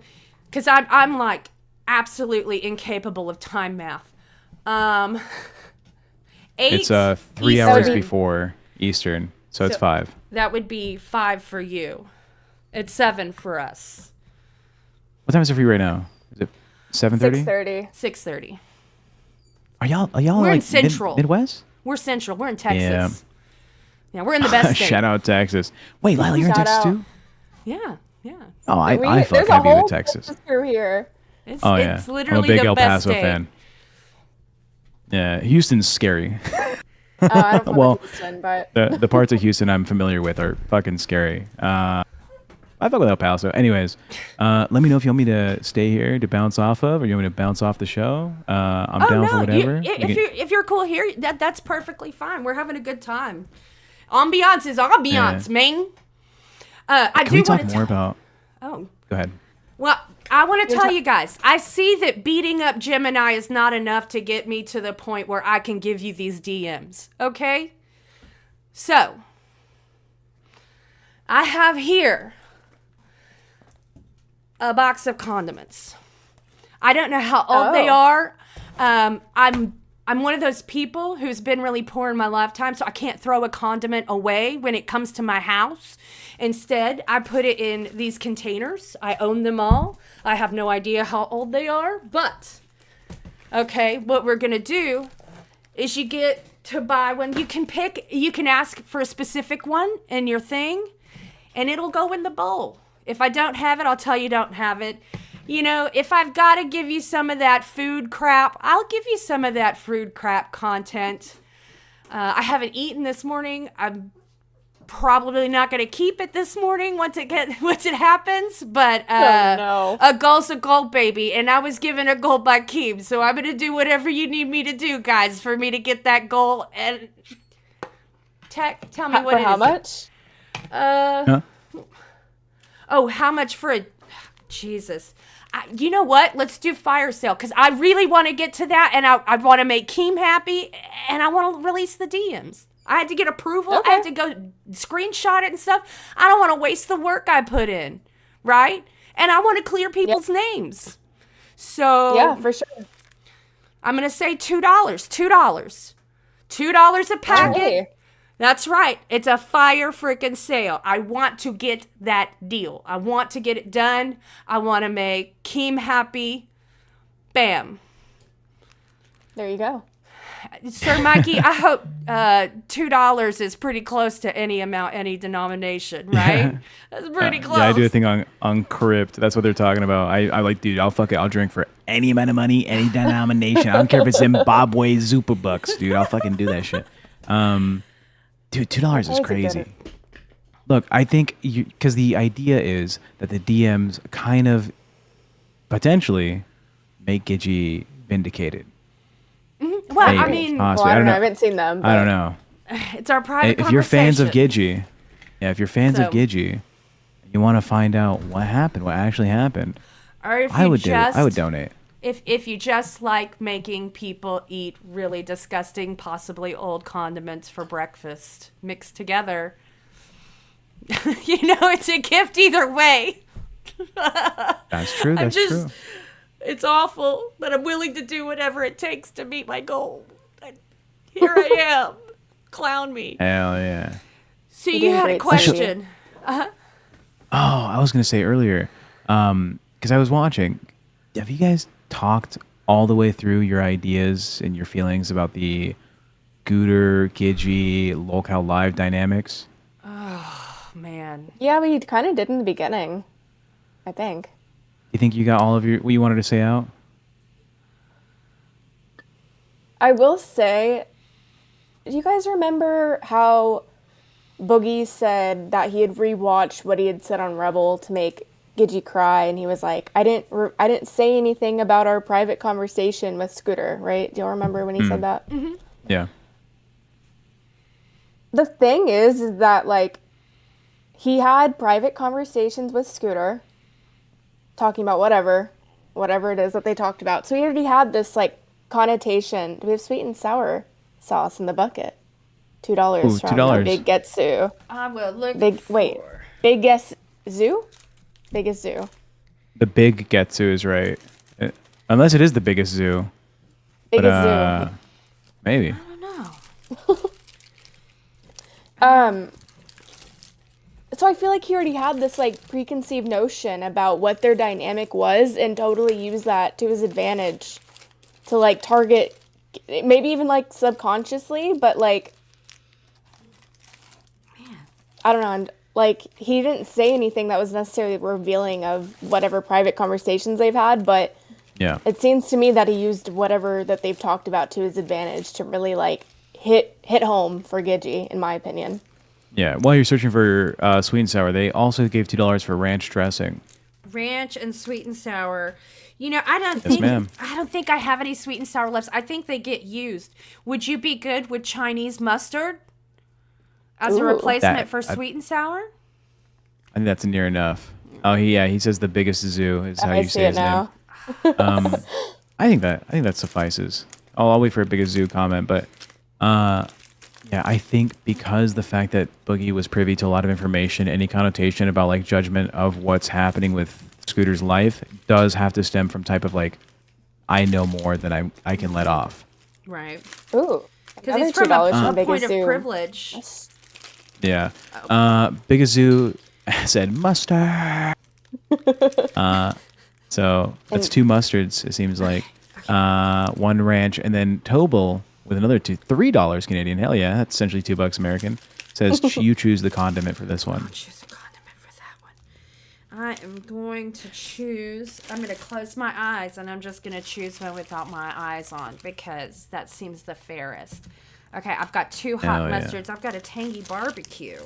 because I'm like absolutely incapable of time math. 8. It's 3 hours before Eastern, so it's 5. That would be 5 for you. It's 7 for us. What time is it for you right now? Is it 7:30? 6:30. 6:30. Are y'all We're like in Central. Midwest? We're Central. We're in Texas. Yeah, we're in the best state. Shout out Texas. Wait, Lila, you're in Texas too? Yeah. Oh, I There's fuck a happy whole with Texas. crew here. It's I'm literally a big the El best Paso state. fan. Yeah, Houston's scary. I don't Well, Houston, but the parts of Houston I'm familiar with are fucking scary. I fuck with El Paso. Anyways, let me know if you want me to stay here to bounce off of, or you want me to bounce off the show. I'm down for whatever. If you're cool here, that's perfectly fine. We're having a good time. Ambiance is ambiance, man. Can we talk more about? Oh, go ahead. Well, I want to tell you guys, I see that beating up Gemini is not enough to get me to the point where I can give you these DMs, okay? So, I have here a box of condiments. I don't know how old they are. I'm one of those people who's been really poor in my lifetime, so I can't throw a condiment away when it comes to my house. Instead, I put it in these containers. I own them all. I have no idea how old they are, but okay, what we're gonna do is you get to buy one. You can ask for a specific one in your thing, and it'll go in the bowl. If I don't have it, I'll tell you don't have it. You know, if I've got to give you some of that food crap, I'll give you some of that food crap content. I haven't eaten this morning. I'm probably not going to keep it this morning once it happens. But a goal's a goal, baby. And I was given a goal by Keem. So I'm going to do whatever you need me to do, guys, for me to get that goal. And Tech, tell me what it is. For how much? Oh, how much for a... Jesus. You know what? Let's do fire sale, because I really want to get to that, and I want to make Keem happy, and I want to release the DMs. I had to get approval. Okay. I had to go screenshot it and stuff. I don't want to waste the work I put in, right? And I want to clear people's names. So yeah, for sure. I'm going to say $2. $2 a packet. Okay. That's right. It's a fire freaking sale. I want to get that deal. I want to get it done. I want to make Keem happy. Bam. There you go. Sir Mikey, I hope $2 is pretty close to any amount, any denomination, right? That's pretty close. Yeah, I do a thing on Crypt. That's what they're talking about. I like, dude, I'll drink for any amount of money, any denomination. I don't care if it's Zimbabwe Zupa bucks, dude. I'll fucking do that shit. Dude, $2 is crazy. Look, I think because the idea is that the DMs kind of potentially make Gidgey vindicated. Mm-hmm. Well, Maybe, I mean, possibly. I don't know. I haven't seen them. I don't know. It's our private If you're fans of conversation. Gidgey, if you're fans of Gidgey, you want to find out what happened, what actually happened. Or if I you would just, I would donate. If you just like making people eat really disgusting, possibly old condiments for breakfast mixed together, it's a gift either way. That's true. That's true. It's awful, but I'm willing to do whatever it takes to meet my goal. Here I am. Clown me. Hell yeah. So You're you doing had a great, Cindy. question. Oh, I was gonna say earlier, because I was watching. Have you guys talked all the way through your ideas and your feelings about the Scooter, Gidgey, Lolcow Live dynamics? Oh, man. Yeah, we kind of did in the beginning, I think. You think you got all of your what you wanted to say out? I will say, do you guys remember how Boogie said that he had rewatched what he had said on Rebel to make Gidgey cry, and he was like, I didn't say anything about our private conversation with Scooter, right? Do y'all remember when he said that? Yeah. The thing is that like he had private conversations with Scooter, talking about whatever it is that they talked about. So he already had this like connotation. Do we have sweet and sour sauce in the bucket? $2 Ooh, from $2. Big Getsu. I will look Wait, Big Guess Zoo? Biggest Zoo. The big Getsu is right. Unless it is the biggest zoo. Biggest Zoo. Maybe. I don't know. So I feel like he already had this like preconceived notion about what their dynamic was and totally used that to his advantage to like target, maybe even like subconsciously, but like, I don't know. And like he didn't say anything that was necessarily revealing of whatever private conversations they've had, but Yeah. it seems to me that he used whatever that they've talked about to his advantage to really like hit home for Gidgey, in my opinion. Yeah. While you're searching for sweet and sour, they also gave $2 for ranch dressing. Ranch and sweet and sour. You know, I don't ma'am. think I have any sweet and sour left. I think they get used. Would you be good with Chinese mustard as a Ooh. replacement for sweet and sour? I think that's near enough. Oh, he says the biggest zoo is how I you see say it his name. now. I think that suffices. I'll wait for a biggest zoo comment, but yeah, I think because the fact that Boogie was privy to a lot of information, any connotation about like judgment of what's happening with Scooter's life does have to stem from type of like, I know more than I can let off. Right. Ooh. Because Another it's from $2 a Biggest point of Zoo. privilege. Yeah. Biggest zoo said mustard. So that's two mustards, it seems like. One ranch, and then Tobel with another $3 Canadian. Hell yeah, that's essentially $2 American. Says you choose the condiment for this one. Choose a condiment for that one. I am going to choose. I'm going to close my eyes, and I'm just going to choose one without my eyes on because that seems the fairest. Okay, I've got two hot Hell yeah. mustards. I've got a tangy barbecue.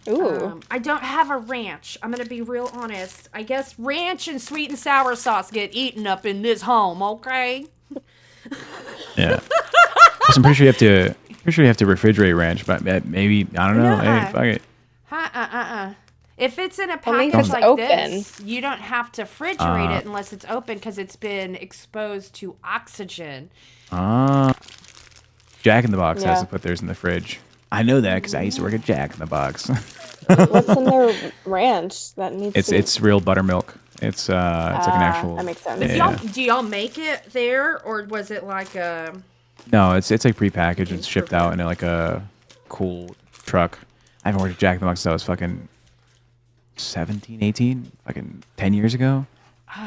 Ooh. I don't have a ranch. I'm gonna be real honest. I guess ranch and sweet and sour sauce get eaten up in this home. Okay. Yeah. I'm pretty sure you have to refrigerate ranch, but maybe I don't know. Nuh-uh. Hey, fuck it. If it's in a Only if package it's like open. this, you don't have to refrigerate it unless it's open because it's been exposed to oxygen. Jack in the Box has Yeah. to put theirs in the fridge. I know that because I used to work at Jack in the Box. What's in their ranch that needs to It's real buttermilk. It's like an actual. that makes sense. Yeah. Do y'all make it there, or was it like a? No, it's like prepackaged and shipped out in like a cool truck. I haven't worked at Jack in the Box since I was fucking 17, 18, fucking 10 years ago.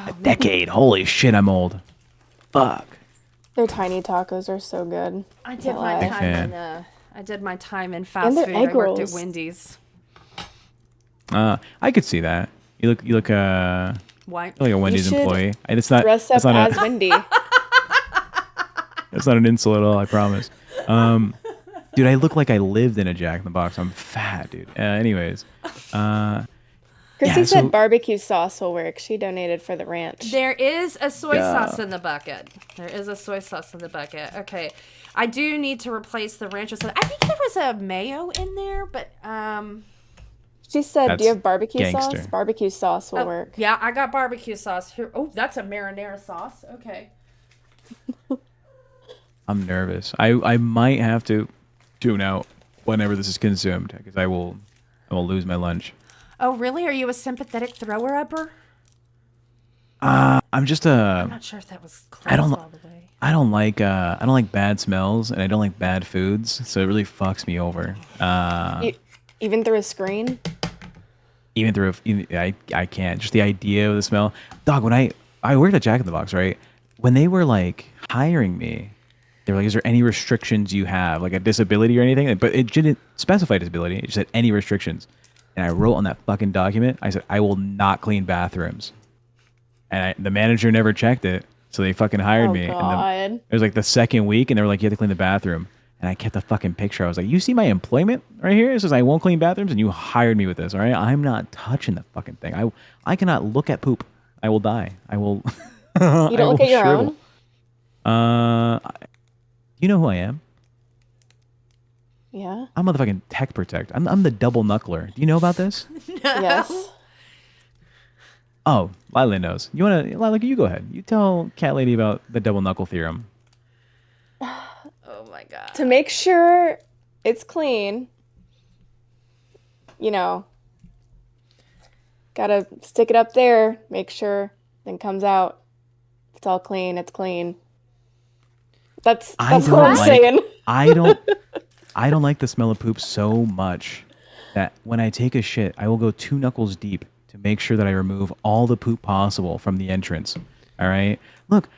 A decade. Holy shit, I'm old. Fuck. Their tiny tacos are so good. I did Can't my lie. time Yeah. in I did my time in fast their food. egg I worked rolls. at Wendy's. I could see that. You look What? like a Wendy's should employee. And it's not. Dress That's up not as a, Wendy. That's not an insult at all. I promise. Dude, I look like I lived in a Jack in the Box. I'm fat, dude. Anyways, Chrissy Yeah, said so- barbecue sauce will work. She donated for the ranch. There is a soy Yeah. sauce in the bucket. There is a soy sauce in the bucket. Okay. I do need to replace the ranch with something. I think there was a mayo in there, but She said, That's "Do you have barbecue gangster. sauce? Barbecue sauce will work." yeah, I got barbecue sauce here. Oh, that's a marinara sauce. Okay. I'm nervous. I might have to tune out whenever this is consumed because I will lose my lunch. Oh, really? Are you a sympathetic thrower upper? I'm just I'm not sure if that was close I don't know. all the way. I don't like bad smells and I don't like bad foods, so it really fucks me over. Even through a screen? Even through I can't. Just the idea of the smell. Dog, when I worked at Jack in the Box, right? When they were like hiring me, they were like, "Is there any restrictions you have, like a disability or anything?" But it didn't specify disability. It just said any restrictions. And I wrote on that fucking document, I said, "I will not clean bathrooms." And the manager never checked it, so they fucking hired me. God. And it was like the second week, and they were like, "You have to clean the bathroom." And I kept the fucking picture. I was like, "You see my employment right here? It says I won't clean bathrooms, and you hired me with this. All right, I'm not touching the fucking thing. I cannot look at poop. I will die. I will." You don't look at your own? You know who I am? Yeah. I'm motherfucking tech protect. I'm the double knuckler. Do you know about this? Yes. Oh, Lila knows. Lila, you go ahead. You tell Cat Lady about the double knuckle theorem. Oh my god. To make sure it's clean, you know, gotta stick it up there, make sure, then comes out. It's all clean, it's clean. That's what I'm saying. I don't like the smell of poop so much that when I take a shit, I will go 2 knuckles deep to make sure that I remove all the poop possible from the entrance. All right? Look,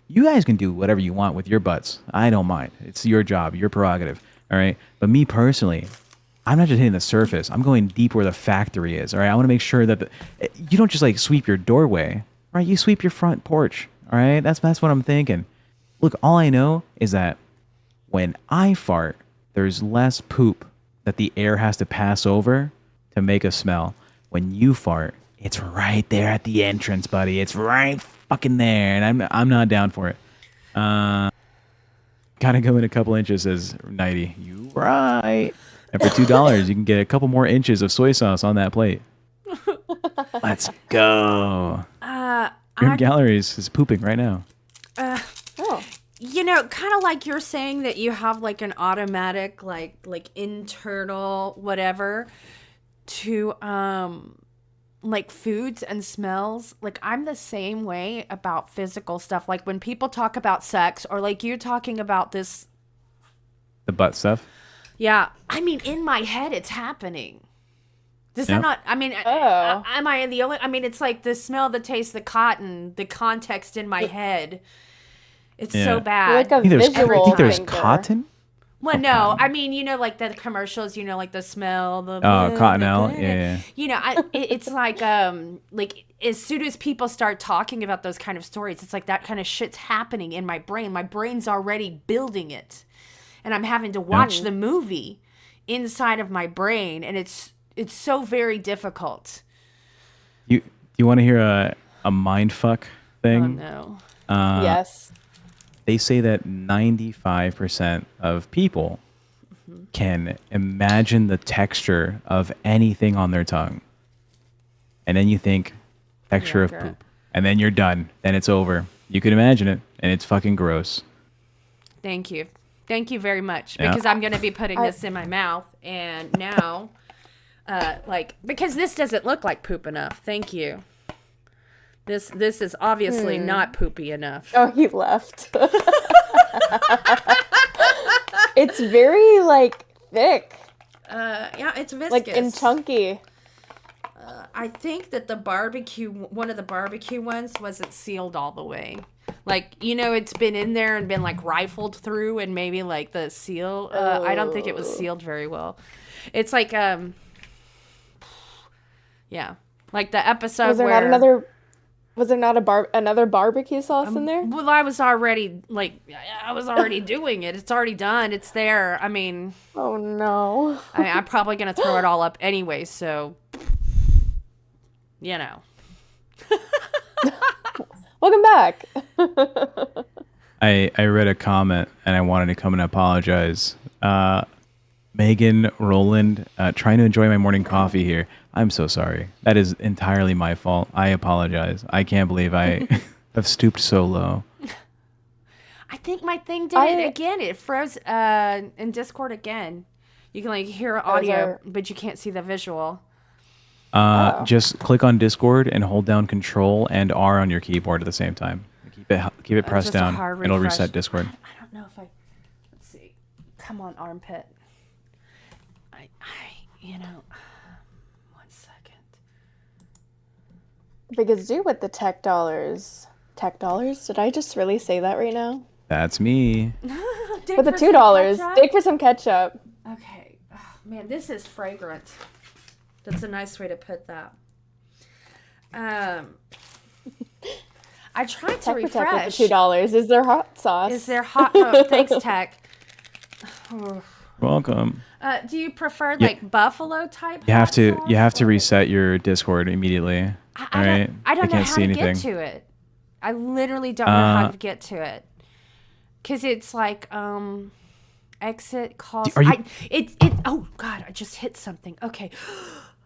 you guys can do whatever you want with your butts. I don't mind. It's your job, your prerogative. All right? But me personally, I'm not just hitting the surface. I'm going deep where the factory is. All right? I want to make sure that you don't just like sweep your doorway, right? You sweep your front porch. All right? That's what I'm thinking. Look, all I know is that when I fart, there's less poop that the air has to pass over to make a smell. When you fart, it's right there at the entrance, buddy. It's right fucking there, and I'm not down for it. Gotta go in a couple inches, says Nighty. You right. And for $2, you can get a couple more inches of soy sauce on that plate. Let's go. Grim Galleries is pooping right now. You know, kind of like you're saying that you have like an automatic, like internal whatever to like foods and smells. Like I'm the same way about physical stuff. Like when people talk about sex or like you talking about this, the butt stuff. Yeah, I mean in my head it's happening. Does that not? I mean, am I the only? I mean, it's like the smell, the taste, the cotton, the context in my head. It's so bad. Like a I think there's finger. cotton. Well, no, I mean, you know, like the commercials, you know, like the smell, the Cottonelle, yeah. You know, it's like as soon as people start talking about those kind of stories, it's like that kind of shit's happening in my brain. My brain's already building it, and I'm having to watch the movie inside of my brain, and it's so very difficult. You want to hear a mind fuck thing? Oh no. Yes. They say that 95% of people can imagine the texture of anything on their tongue. And then you think, texture of poop. And then you're done. Then it's over. You can imagine it, and it's fucking gross. Thank you. Thank you very much. Because I'm going to be putting this in my mouth. And now, because this doesn't look like poop enough. Thank you. This is obviously not poopy enough. Oh, he left. It's very like thick. Yeah, it's viscous. Like and chunky. I think that one of the barbecue ones wasn't sealed all the way. Like, you know, it's been in there and been like rifled through and maybe like the seal. I don't think it was sealed very well. It's like, yeah. Like the episode where... Was there not another barbecue sauce in there? Well, I was already doing it. It's already done. It's there. I mean... Oh, no. I'm probably going to throw it all up anyway, so... You know. Welcome back. I read a comment, and I wanted to come and apologize. Megan Roland, trying to enjoy my morning coffee here. I'm so sorry. That is entirely my fault. I apologize. I can't believe I have stooped so low. I think my thing did it again. It froze in Discord again. You can like hear audio, but you can't see the visual. Just click on Discord and hold down Control and R on your keyboard at the same time. The keep it pressed just a down. hard It'll refresh. reset Discord. I don't know if let's see. Come on, armpit. One second. Because do with the tech dollars. Tech dollars? Did I just really say that right now? That's me. With the $2. Dig for some ketchup. Okay. Oh, man, this is fragrant. That's a nice way to put that. I tried to Tech refresh. Protect with the $2. Is there hot sauce? Is there hot? Oh, thanks, Tech. Welcome. Do you prefer like buffalo type? You have hot to sauce, or- reset your Discord immediately. All right. I don't know can't how see to anything. get to it. I literally don't know how to get to it. Cause it's like exit calls. Are you- Oh God! I just hit something. Okay,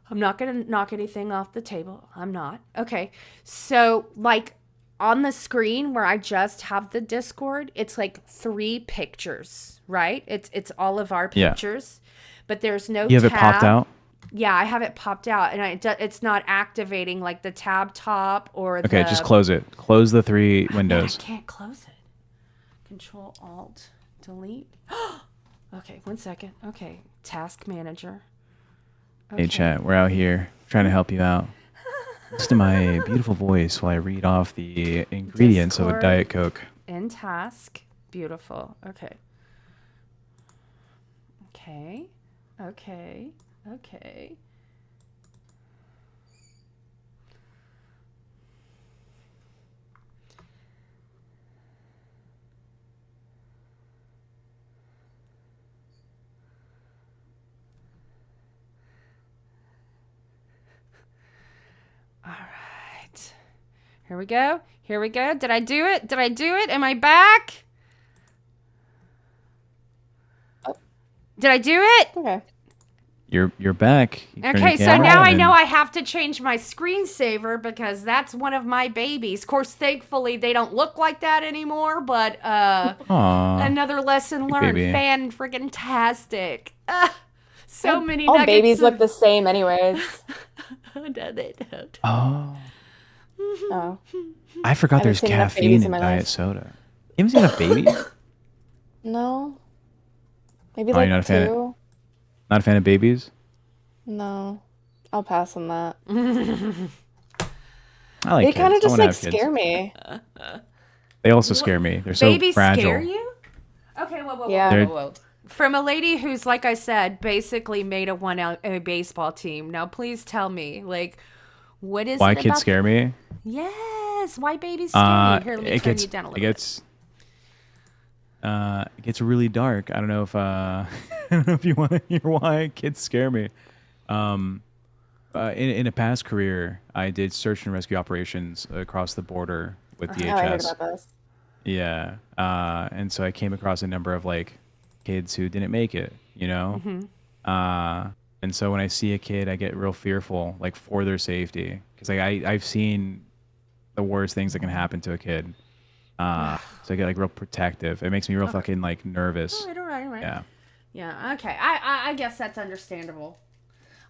I'm not gonna knock anything off the table. I'm not. Okay, so like on the screen where I just have the Discord, it's like 3 pictures, right? It's all of our Yeah. pictures, but there's no. You have it tab. popped out? Yeah, I have it popped out, and it's not activating like the tab top or the. Okay, just close it. Close the 3 Man, windows. I can't close it. Control Alt Delete. Okay, 1 second. Okay, Task Manager. Hey, chat. We're out here trying to help you out. Listen to my beautiful voice while I read off the ingredients of a Discord. Diet Coke. In Task. Beautiful. Okay. Okay. Okay. Okay. All right. Here we go. Here we go. Did I do it? Did I do it? Am I back? Did I do it? Okay. You're back. You turn your Okay, so camera now on I and- know I have to change my screensaver because that's one of my babies. Of course, thankfully they don't look like that anymore, but Aw. another lesson learned. baby. Fan friggin' tastic. So many All nuggets babies of- look the same anyways. No, they don't. Oh. Oh. I forgot haven't there's seen enough caffeine babies in in my diet life. soda. You haven't seen enough babies? No. Maybe Oh, like you're not a fan of- 2. Not a fan of babies? No. I'll pass on that. I like They kids. kind I of just wanna like have kids. scare me. They also scare me. They're so Babies fragile. scare you? Okay, whoa. Yeah. Whoa. From a lady who's, like I said, basically made a baseball team. Now, please tell me, like, what is Why it kids about scare me? Yes, why babies scare you? Here, let me turn you down a little bit. It gets really dark. I don't know if I don't know if you want to hear why kids scare me. In a past career, I did search and rescue operations across the border with Oh, I heard DHS. about this. Yeah, and so I came across a number of like kids who didn't make it. You know, and so when I see a kid, I get real fearful, like for their safety, because like I've seen the worst things that can happen to a kid. So I get like real protective. It makes me real fucking like nervous. All right. Yeah. Yeah, okay. I guess that's understandable.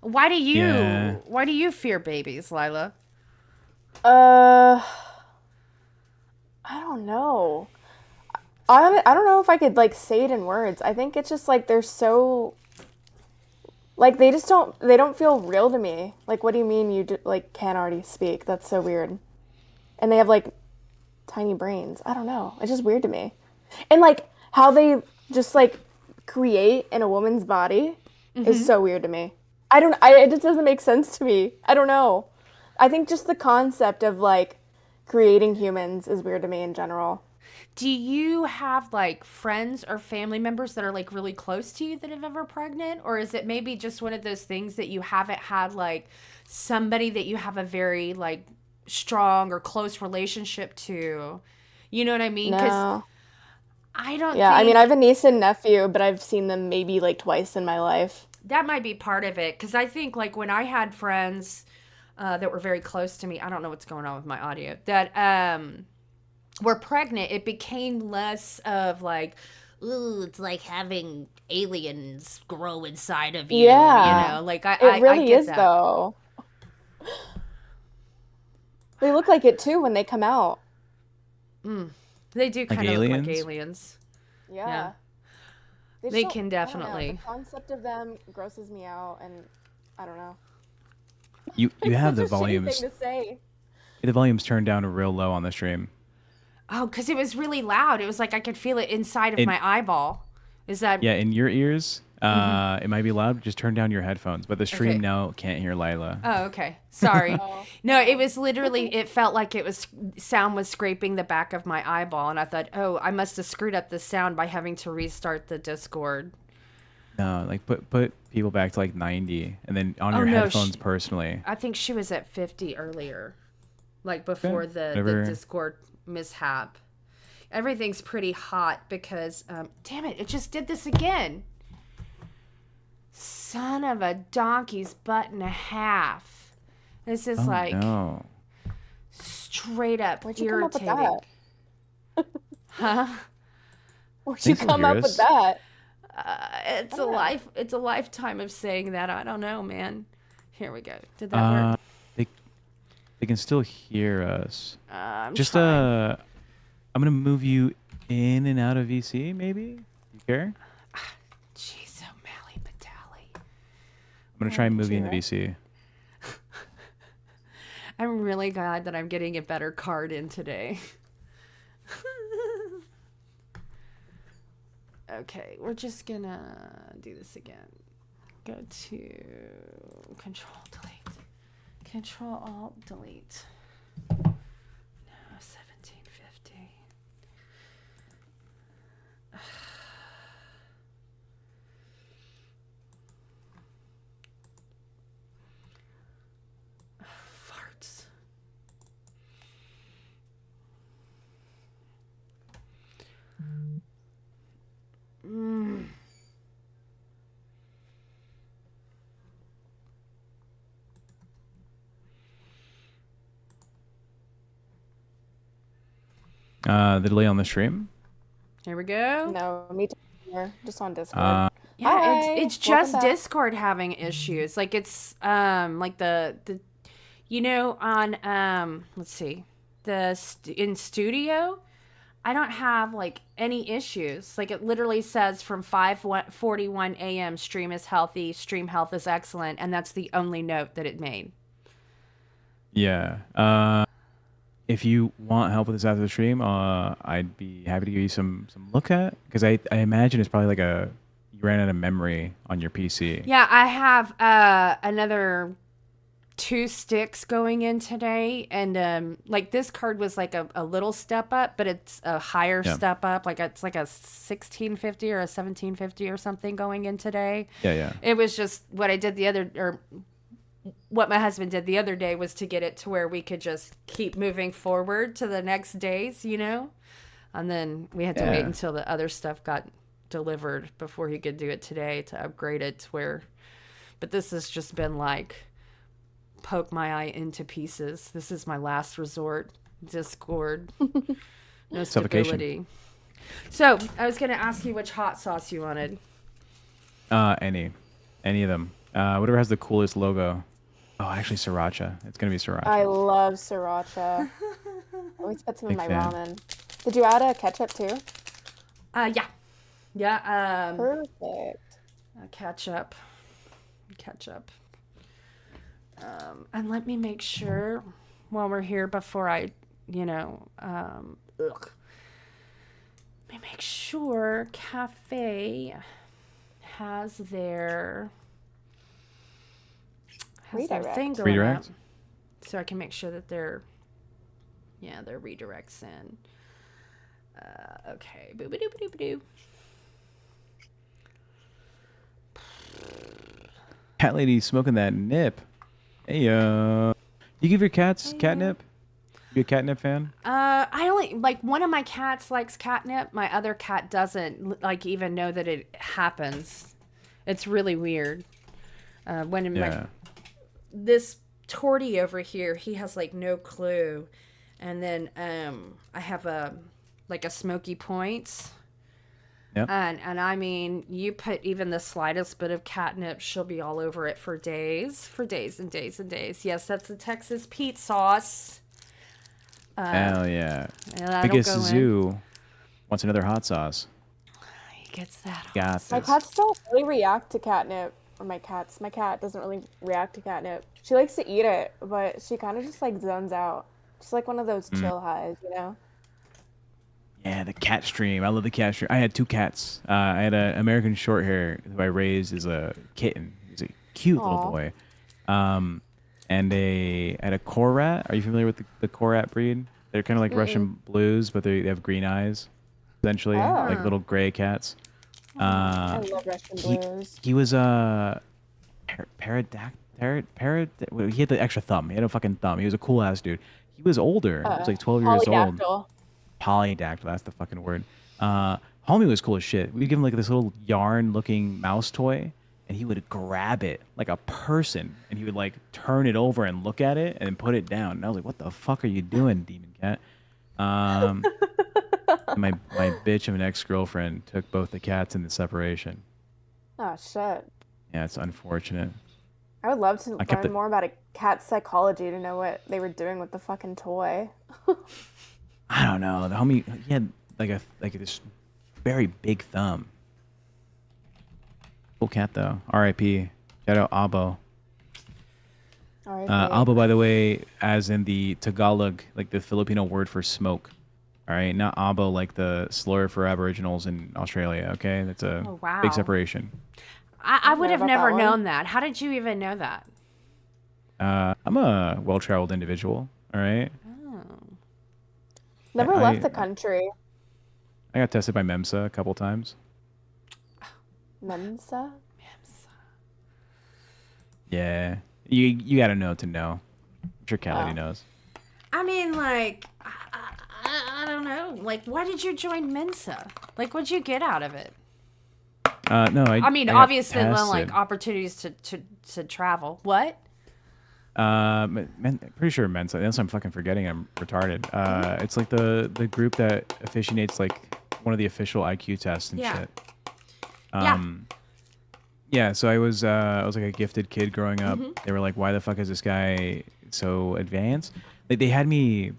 Why do you Yeah. why do you fear babies, Lila? I don't know. I don't know if I could like say it in words. I think it's just like they're so like they don't feel real to me. Like, what do you mean you like can't already speak? That's so weird. And they have like tiny brains. I don't know. It's just weird to me. And like how they just like create in a woman's body is so weird to me. It just doesn't make sense to me. I don't know. I think just the concept of like creating humans is weird to me in general. Do you have like friends or family members that are like really close to you that have ever pregnant? Or is it maybe just one of those things that you haven't had like somebody that you have a very like strong or close relationship to? You know what I mean? No. I don't Yeah, I think mean, I have a niece and nephew, but I've seen them maybe like twice in my life. that might be part of it. Because I think like when I had friends that were very close to me, I don't know what's going on with my audio, that were pregnant, it became less of like, ooh, it's like having aliens grow inside of you. Yeah. You know, like I It really get is, that. though. They look like it too when they come out. They do kind of look like aliens? aliens. Yeah. They just don't- can I don't know, definitely. the concept of them grosses me out, and I don't know. You have Such the a shitty volumes thing to say. turned down real low on the stream. Oh, because it was really loud. It was like I could feel it inside of And- my eyeball. Is that Yeah, in your ears, it might be loud. Just turn down your headphones. But the stream Okay. now can't hear Lila. Oh, okay. Sorry. Oh. No, it was literally, it felt like it was, sound was scraping the back of my eyeball. And I thought, oh, I must have screwed up the sound by having to restart the Discord. No, like put people back to like 90, and then on Oh, your no, headphones personally. I think she was at 50 earlier, like before the whatever. Discord mishap. Everything's pretty hot because, damn it just did this again. Son of a donkey's butt and a half. This is like No. straight up Where'd you come up with irritating. that? Huh? Where'd you Thanks, come up Iris. with that? It's a lifetime of saying that. I don't know, man. Here we go. Did that work? They can still hear us. I'm Just trying. I'm gonna move you in and out of VC. Maybe you care? Jeez, O'Malley Batali. I'm gonna try and move you into VC. I'm really glad that I'm getting a better card in today. Okay, we're just gonna do this again. Go to Control Delete. Control Alt Delete. No, 1750. Farts. The delay on the stream. Here we go. No, me too. Just on Discord. Yeah, Hi, it's welcome just back. Discord having issues. Like it's like the you know on let's see in studio I don't have like any issues. Like it literally says from 5:41 a.m. stream is healthy, stream health is excellent, and that's the only note that it made. Yeah. If you want help with this after the stream, I'd be happy to give you some look at, because I imagine it's probably like you ran out of memory on your PC. Yeah, I have another 2 sticks going in today, and like this card was like a little step up, but it's a higher step up. Like it's like a 1650 or a 1750 or something going in today. Yeah. It was just what I did what my husband did the other day was to get it to where we could just keep moving forward to the next days, you know? And then we had to wait until the other stuff got delivered before he could do it today to upgrade it to where, but this has just been like poke my eye into pieces. This is my last resort. Discord. No Suffocation. stability. So I was going to ask you which hot sauce you wanted. Any of them. Whatever has the coolest logo. Oh, actually, sriracha. It's gonna be sriracha. I love sriracha. I always put some in Big my fan. ramen. Did you add a ketchup too? Yeah. Perfect. Ketchup. And let me make sure while we're here before I, let me make sure Cafe has their Redirect. thing going Redirect? up, so I can make sure that their redirects in. Okay. Boo-ba-doo-ba-doo-ba-doo. Cat lady smoking that nip. Hey, you give your cats catnip? You a catnip fan? I only like one of my cats likes catnip. My other cat doesn't like even know that it happens. It's really weird. This Torty over here, he has like no clue. And then I have a Smoky Points. Yep. And I mean, you put even the slightest bit of catnip, she'll be all over it for days and days and days. Yes, that's the Texas Pete sauce. Hell yeah. That'll Biggest go in. zoo wants another hot sauce. He gets that hot Got sauce. My this. cats don't really react to catnip. Or my cat doesn't really react to catnip. She likes to eat it, but she kind of just like zones out. Just like one of those chill highs, you know? Yeah, the cat stream. I love the cat stream. I had 2 cats. I had an American Shorthair who I raised as a kitten. He's a cute little Aw. boy. And I had a Korat. Are you familiar with the Korat breed? They're kind of like Russian blues, but they have green eyes, essentially, like Oh. little gray cats. I love Russian blues. He was a well, he had the extra thumb. He had a fucking thumb. He was a cool ass dude. He was older. He was like 12 years old. Polydactyl. Polydactyl, that's the fucking word. Homie was cool as shit. We'd give him like this little yarn looking mouse toy, and he would grab it like a person, and he would like turn it over and look at it and then put it down. And I was like, what the fuck are you doing, demon cat? My bitch of an ex-girlfriend took both the cats in the separation. Oh shit. Yeah, it's unfortunate. I would love to I kept learn it- more about a cat's psychology to know what they were doing with the fucking toy. I don't know. The homie, he had like this very big thumb. Cool cat though. R.I.P. Shout out Abo. All right. Abo, by the way, as in the Tagalog, like the Filipino word for smoke. All right, not Abo like the slur for Aboriginals in Australia. Okay, that's a Oh, wow. big separation. I would know have about never that one. known that. How did you even know that? I'm a well-traveled individual. All right, Never I- left the country. I got tested by MEMSA a couple times. Mensa? Yeah, you got to know to know. I'm sure Callie knows. I mean, like, I don't know. Like, why did you join Mensa? Like, what'd you get out of it? No, I mean, got obviously, tested. like opportunities to travel. What? Pretty sure Mensa. Unless I'm fucking forgetting, I'm retarded. It's like the group that officiates like one of the official IQ tests and Yeah. shit. Yeah. Yeah, so I was like a gifted kid growing up. Mm-hmm. They were like, "Why the fuck is this guy so advanced?" Like they had me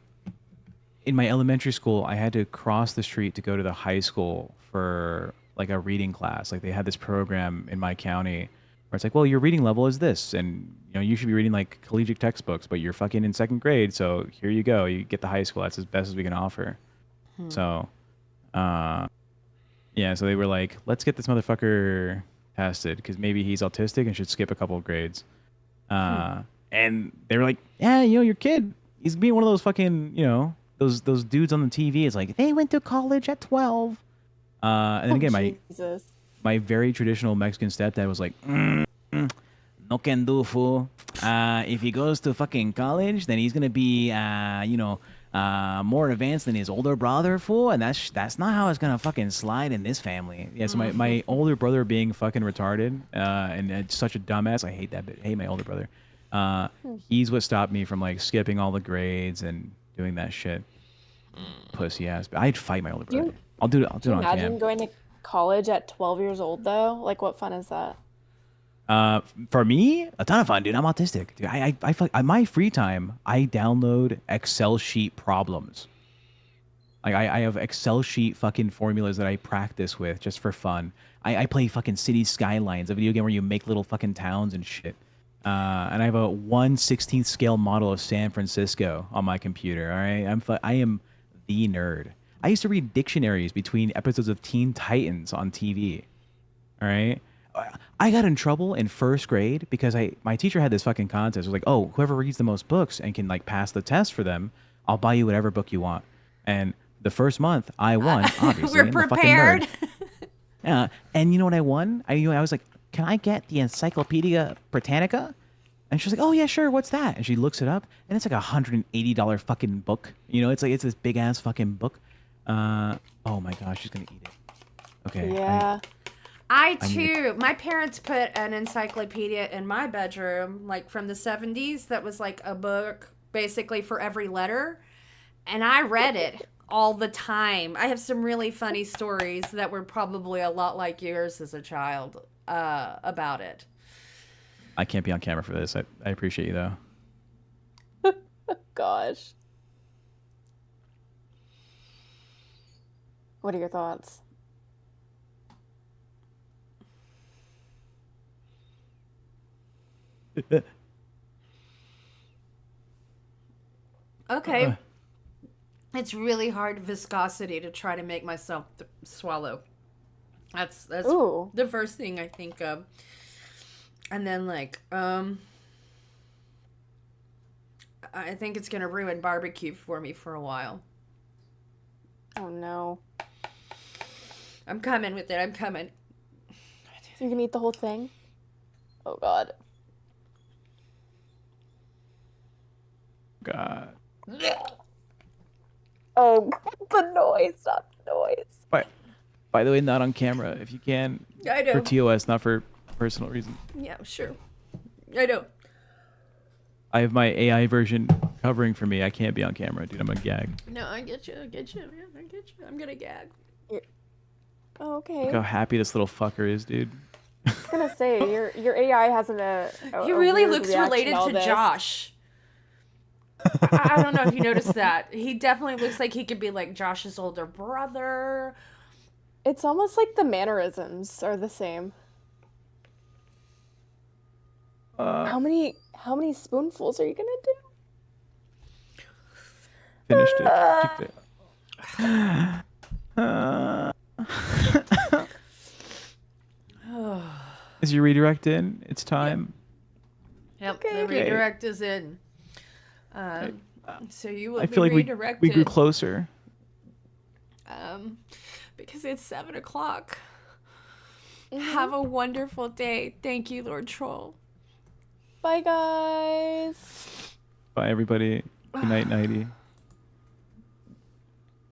in my elementary school. I had to cross the street to go to the high school for like a reading class. Like they had this program in my county where it's like, "Well, your reading level is this, and you know you should be reading like collegiate textbooks, but you're fucking in 2nd grade, so here you go. You get the high school. That's as best as we can offer." So, yeah, so they were like, let's get this motherfucker tested because maybe he's autistic and should skip a couple of grades. And they were like, yeah, you know, your kid, he's being one of those fucking, you know, those dudes on the TV. It's like, they went to college at 12. And then again, Jesus. my very traditional Mexican stepdad was like, no can do, fool. If he goes to fucking college, then he's gonna be, you know, more advanced than his older brother, fool. And that's not how it's gonna fucking slide in this family. Yeah, so my older brother being fucking retarded and such a dumbass. I hate that bit. I hate my older brother. He's what stopped me from like skipping all the grades and doing that shit. Pussy ass. But I'd fight my older brother. I'll do it on Imagine cam. going to college at 12 years old, though. Like, what fun is that? For me, a ton of fun, dude. I'm autistic. Dude, I my free time, I download Excel sheet problems. Like I have Excel sheet fucking formulas that I practice with just for fun. I play fucking City Skylines, a video game where you make little fucking towns and shit. And I have a 1/16th scale model of San Francisco on my computer. All right, I am the nerd. I used to read dictionaries between episodes of Teen Titans on TV. All right. I got in trouble in 1st grade because my teacher had this fucking contest. It was like, oh, whoever reads the most books and can like pass the test for them, I'll buy you whatever book you want. And the first month I won, obviously. We're I'm the fucking prepared. nerd. Yeah. And you know what I won? I was like, can I get the Encyclopedia Britannica? And she's like, oh yeah, sure. What's that? And she looks it up, and it's like $180 fucking book. You know, it's this big ass fucking book. Oh my gosh, she's gonna eat it. Okay. Yeah. I too, my parents put an encyclopedia in my bedroom, like from the 70s, that was like a book basically for every letter. And I read it all the time. I have some really funny stories that were probably a lot like yours as a child about it. I can't be on camera for this. I appreciate you though. Gosh. What are your thoughts? Okay. It's really hard viscosity to try to make myself swallow. That's Ooh. the first thing I think of. And then I think it's gonna ruin barbecue for me for a while. Oh no. I'm coming with it. I'm coming. You can eat the whole thing? Oh god. God. Oh, the noise, not the noise. By the way, not on camera if you can. I know. For TOS, not for personal reasons. Yeah, sure. I know. I have my AI version covering for me. I can't be on camera, dude. I'm gonna gag. No, I get you. I get you. Yeah, I get you. I'm gonna gag. Oh, okay. Look how happy this little fucker is, dude. I was gonna say your AI hasn't He really weird looks reaction related all to this. Josh. I don't know if you noticed that. He definitely looks like he could be like Josh's older brother. It's almost like the mannerisms are the same. How many spoonfuls are you gonna do? Finished it. Keep it. Is your redirect in? It's time. Yep, Okay. the redirect is in. So you will I be feel like redirected. we grew closer. Because it's 7 o'clock. Mm-hmm. Have a wonderful day. Thank you, Lord Troll. Bye guys. Bye, everybody. Good night, nighty.